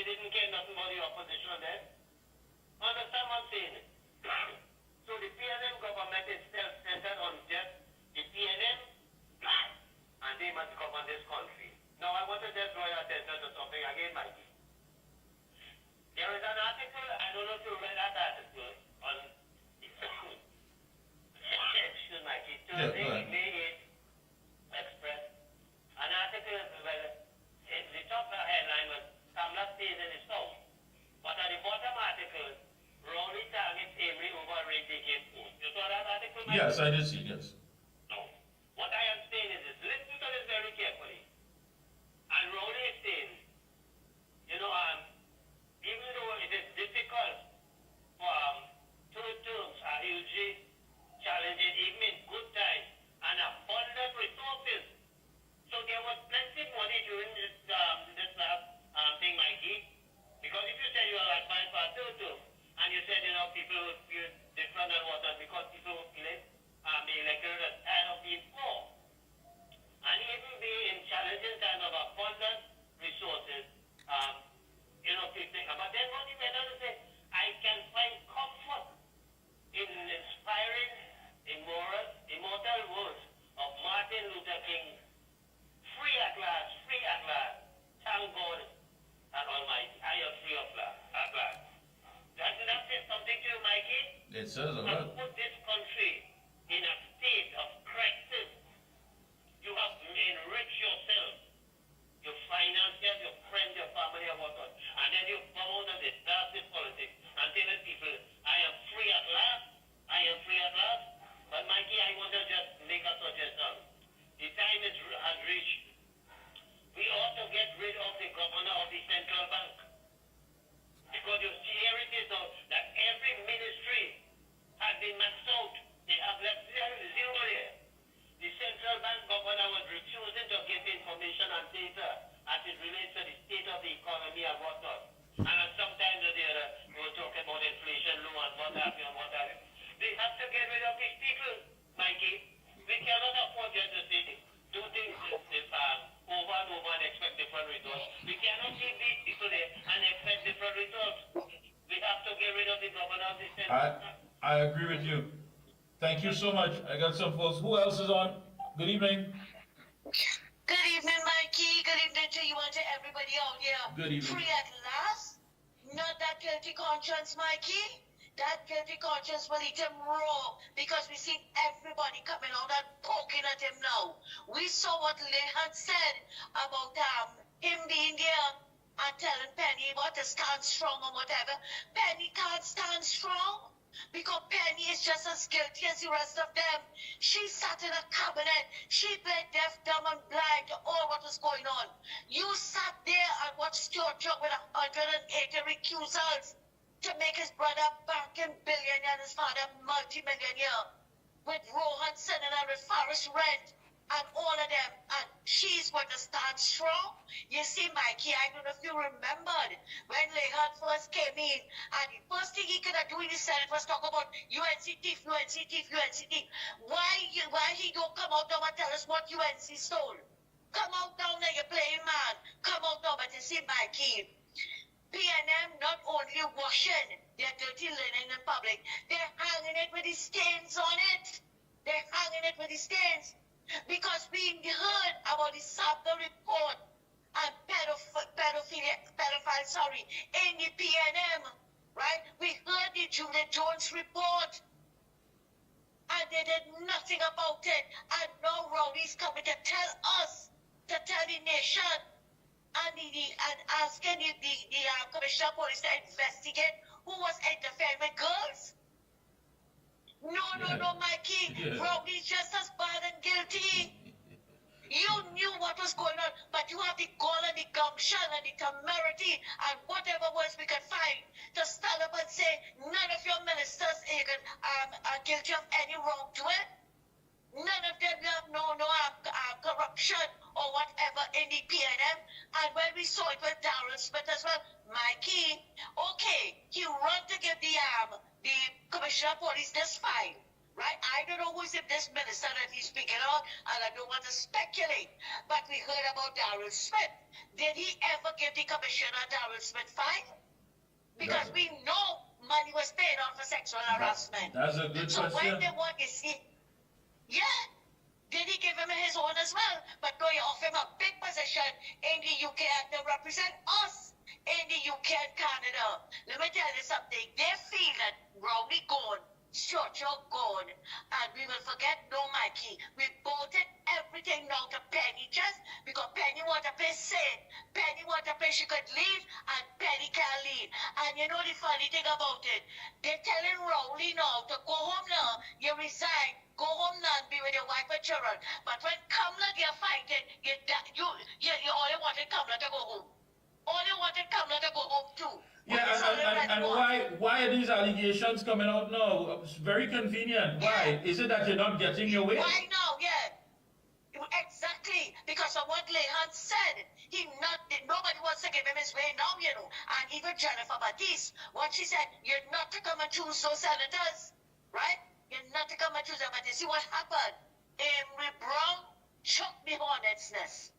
didn't care nothing about the opposition then. Understand what I'm saying? So the PNM government is self-centered on just the PNM, and they must govern this country. Now I want to just draw your attention to something again, Mikey. There is an article, I don't know if you read that article, on, excuse Mikey, Thursday, May 8th, Express. An article, well, the top headline was, Kamla stays in his house. But at the bottom article, Rowley targets Avery over rate taking post. You saw that article, Mikey? Yes, I did see, yes. What I am saying is this, listen to this very carefully. And Rowley is saying, even though it is difficult for two terms are usually challenging even in good times and abundant resources. So there was plenty money during this last thing, Mikey. Because if you said you are advised for a third term, and you said, people would feel different and whatnot because people would feel it, the electorate is tired of being poor. And even be in challenging times of abundant resources, but then what he went on to say, I can find comfort in inspiring immortal words of Martin Luther King, free at last, thank God and Almighty, I am free at last. Doesn't that say something to you, Mikey? It says a lot. Put this country in a state of crisis. You have enriched yourself, your finances, your friends, your family, and whatnot. And then you come out of this darkest politics and telling people, I am free at last. But Mikey, I want to just make a suggestion. The time has reached. We ought to get rid of the governor of the central bank. Because you see, here it is now that every ministry has been not listen. I agree with you. Thank you so much. I got some folks. Who else is on? Good evening. Good evening, Mikey. Good evening to you and to everybody out here. Good evening. Free at last. Not that guilty conscience, Mikey. That guilty conscience will eat him raw because we see everybody coming out and poking at him now. We saw what Lehan said about him being there and telling Penny what to stand strong or whatever. Penny can't stand strong because Penny is just as guilty as the rest of them. She sat in a cabinet. She played deaf, dumb, and blind to all what was going on. You sat there and watched Georgia with 180 recusals to make his brother back in billionaire and his father multi-millionaire with Rohan Senen and with Forrest Rent and all of them, and she's going to stand strong. You see, Mikey, I don't know if you remembered when Lehan first came in, and the first thing he could have done in the Senate was talk about UNC thief, UNC thief, UNC thief. Why he don't come out now and tell us what UNC stole? Come out now, now you're playing man. Come out now, but you see, Mikey, PNM not only washing their dirty linen in public, they're hanging it with the stains on it. They're hanging it with the stains. Because we heard about the sample report and pedophile, in the PNM, right? We heard the Julia Jones report, and they did nothing about it. And now Rowley's coming to tell us, to tell the nation, and asking the Commissioner of Police to investigate who was interfering with girls. No, Mikey. Yeah. Rowley's just as bad and guilty. You knew what was going on, but you have the gall and the gumption and the temerity and whatever words we could find to stand up and say none of your ministers are guilty of any wrong to it. None of them have no corruption or whatever in the PNM. And when we saw it with Darrell Smith as well, Mikey, okay, he run to give the Commissioner of Police this file, right? I don't know who's in this minister that he's speaking of, and I don't want to speculate. But we heard about Darrell Smith. Did he ever give the Commissioner Darrell Smith file? Because we know money was paid out for sexual harassment. That's a good so question. When they want to see, yeah, did he give him his own as well? But no, you offer him a big position in the UK and to represent us in the UK and Canada. Let me tell you something. They feel that Rowley gone, Churchill gone, and we will forget no Mikey. We voted everything now to Penny just because Penny want to pay sin. Penny want to pay she could leave and Penny can't leave. And you know the funny thing about it? They're telling Rowley now to go home now. You resign. Go home now and be with your wife and children. But when Kamala they're fighting, you only wanted Kamala to go home. Only wanted Kamala to go home too. Yeah, and why are these allegations coming out now? It's very convenient. Why? Is it that you're not getting your way? Why now? Yeah. Exactly. Because of what Lehan said. Nobody wants to give him his way now, you know. And even Jennifer Batiste, what she said, you're not to come and choose those senators. Right? You're not to come and choose them. But you see what happened? Emory Brown shook the hornet's nest.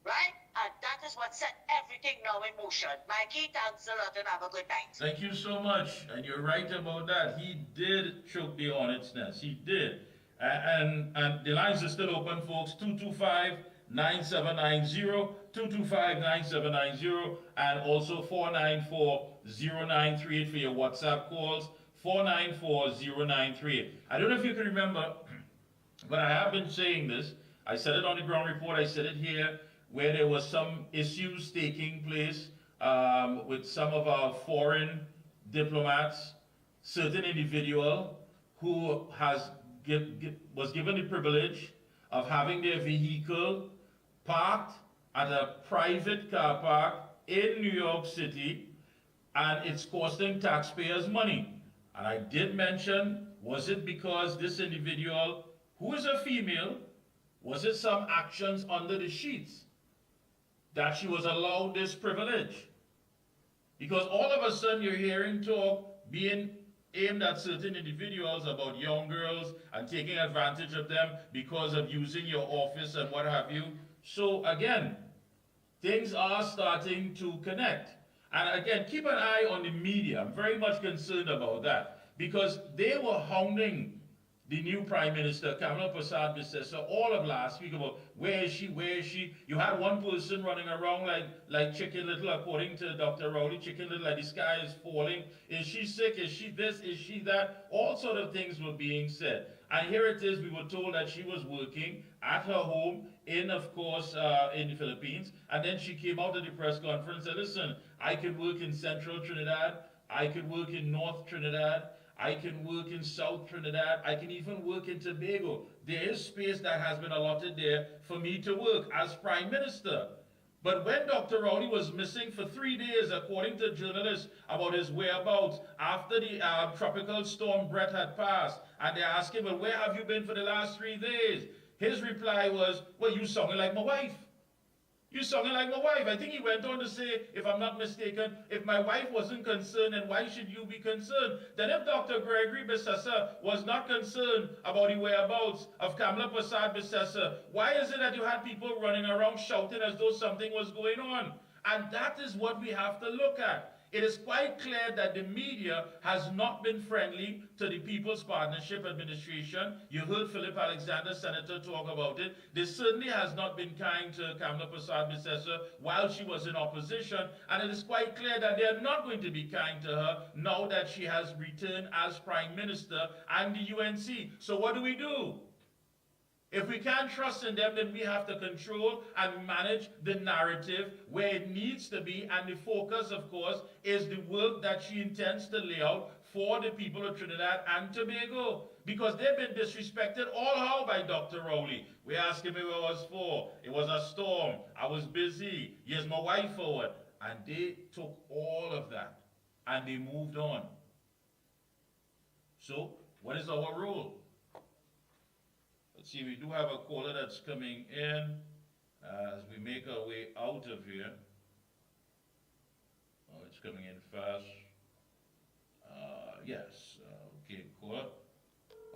Right? And that is what set everything now in motion. Mikey, thanks a lot and have a good night. Thank you so much. And you're right about that. He did choke the hornet's nest. He did. And the lines are still open, folks. 225-9790, 225-9790, and also 494-0938 for your WhatsApp calls. 494-0938. I don't know if you can remember, but I have been saying this. I said it on the ground report. I said it here, where there was some issues taking place with some of our foreign diplomats, certain individual who was given the privilege of having their vehicle parked at a private car park in New York City, and it's costing taxpayers money. And I did mention, was it because this individual, who is a female, was it some actions under the sheets that she was allowed this privilege? Because all of a sudden you're hearing talk being aimed at certain individuals about young girls and taking advantage of them because of using your office and what have you. So again, things are starting to connect. And again, keep an eye on the media. I'm very much concerned about that because they were hounding the new Prime Minister, Kamala Prasad Bissessa, all of last week about where is she, where is she. You had one person running around like Chicken Little, according to Dr. Rowley, Chicken Little, like the sky is falling. Is she sick? Is she this? Is she that? All sort of things were being said. And here it is, we were told that she was working at her home in, of course, in the Philippines. And then she came out at the press conference and said, listen, I can work in Central Trinidad. I could work in North Trinidad. I can work in South Trinidad. I can even work in Tobago. There is space that has been allotted there for me to work as Prime Minister. But when Dr. Rowley was missing for 3 days, according to journalists, about his whereabouts, after the tropical storm Brett had passed, and they asked him, well, where have you been for the last 3 days? His reply was, well, you sounded like my wife. You sounded like my wife. I think he went on to say, if I'm not mistaken, if my wife wasn't concerned, then why should you be concerned? Then if Dr. Gregory Bissessa was not concerned about the whereabouts of Kamala Prasad Bissessa, why is it that you had people running around shouting as though something was going on? And that is what we have to look at. It is quite clear that the media has not been friendly to the People's Partnership Administration. You heard Philip Alexander, Senator, talk about it. They certainly has not been kind to Kamala Prasad Bissessa while she was in opposition. And it is quite clear that they are not going to be kind to her now that she has returned as Prime Minister and the UNC. So what do? If we can't trust in them, then we have to control and manage the narrative where it needs to be. And the focus, of course, is the work that she intends to lay out for the people of Trinidad and Tobago. Because they've been disrespected all how by Dr. Rowley. We asked him what it was for. It was a storm. I was busy. Here's my wife forward. And they took all of that and they moved on. So, what is our role? Let's see, we do have a caller that's coming in as we make our way out of here. Oh, it's coming in fast. Yes, okay, caller.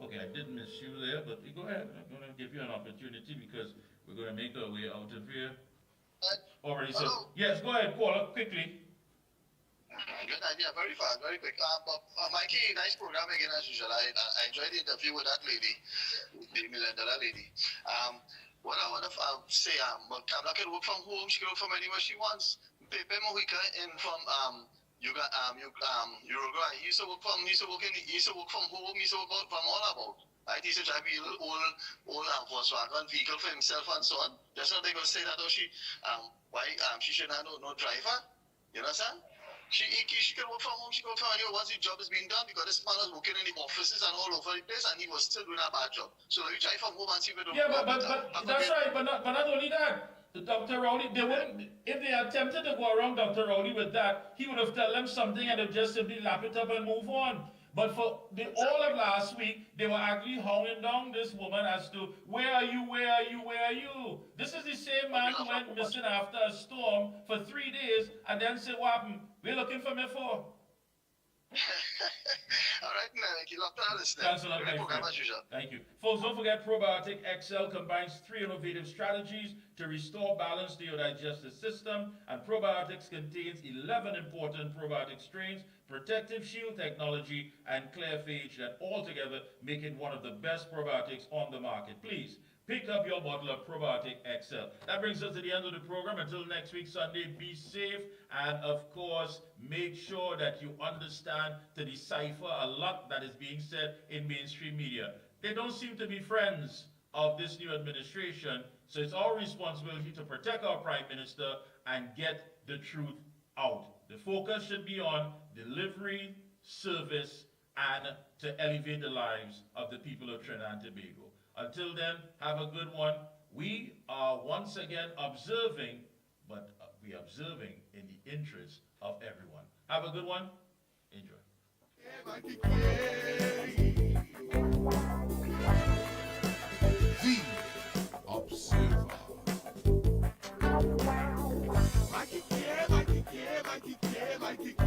Okay, I did miss you there, but you go ahead. I'm going to give you an opportunity because we're going to make our way out of here. Already, so yes, go ahead, caller, quickly. Good idea, very fast, very quick. Mikey, nice program again as usual. I enjoyed the interview with that lady, the $1 million lady. What I want to say, Kamala can work from home, she can work from anywhere she wants. Pepe Mojica in from Uruguay. He used to work from home, he used to work from all about. Right? He used to drive a little old Volkswagen vehicle for himself and so on. Just so they gonna say that she shouldn't have no driver. You understand? She can work from home, she can work from anywhere once the job is being done, because this man was working in the offices and all over the place and he was still doing a bad job. So let me try from home and see if we don't. Yeah, but that's right, but not only that. Dr. Rowley, they wouldn't, if they attempted to go around Dr. Rowley with that, he would have told them something and they'd just simply lap it up and move on. But for all of last week, they were actually hounding down this woman as to, where are you, where are you, where are you? This is the same man who went missing after a storm for 3 days and then said, what happened? We're looking for me for. All right, Mike, you love to understand. Thanks a lot, my friend. Thank you. Folks, don't forget Probiotic XL combines 3 innovative strategies to restore balance to your digestive system, and probiotics contains 11 important probiotic strains, protective shield technology, and clearphage that altogether make it one of the best probiotics on the market. Please pick up your bottle of Probiotic XL. That brings us to the end of the program. Until next week, Sunday, be safe. And of course, make sure that you understand to decipher a lot that is being said in mainstream media. They don't seem to be friends of this new administration. So it's our responsibility to protect our Prime Minister and get the truth out. The focus should be on delivery, service, and to elevate the lives of the people of Trinidad and Tobago. Until then, have a good one. We are once again observing, but we are observing in the interest of everyone. Have a good one. Enjoy. The Observer. Mickie K, Mickie K, Mickie K, Mickie K.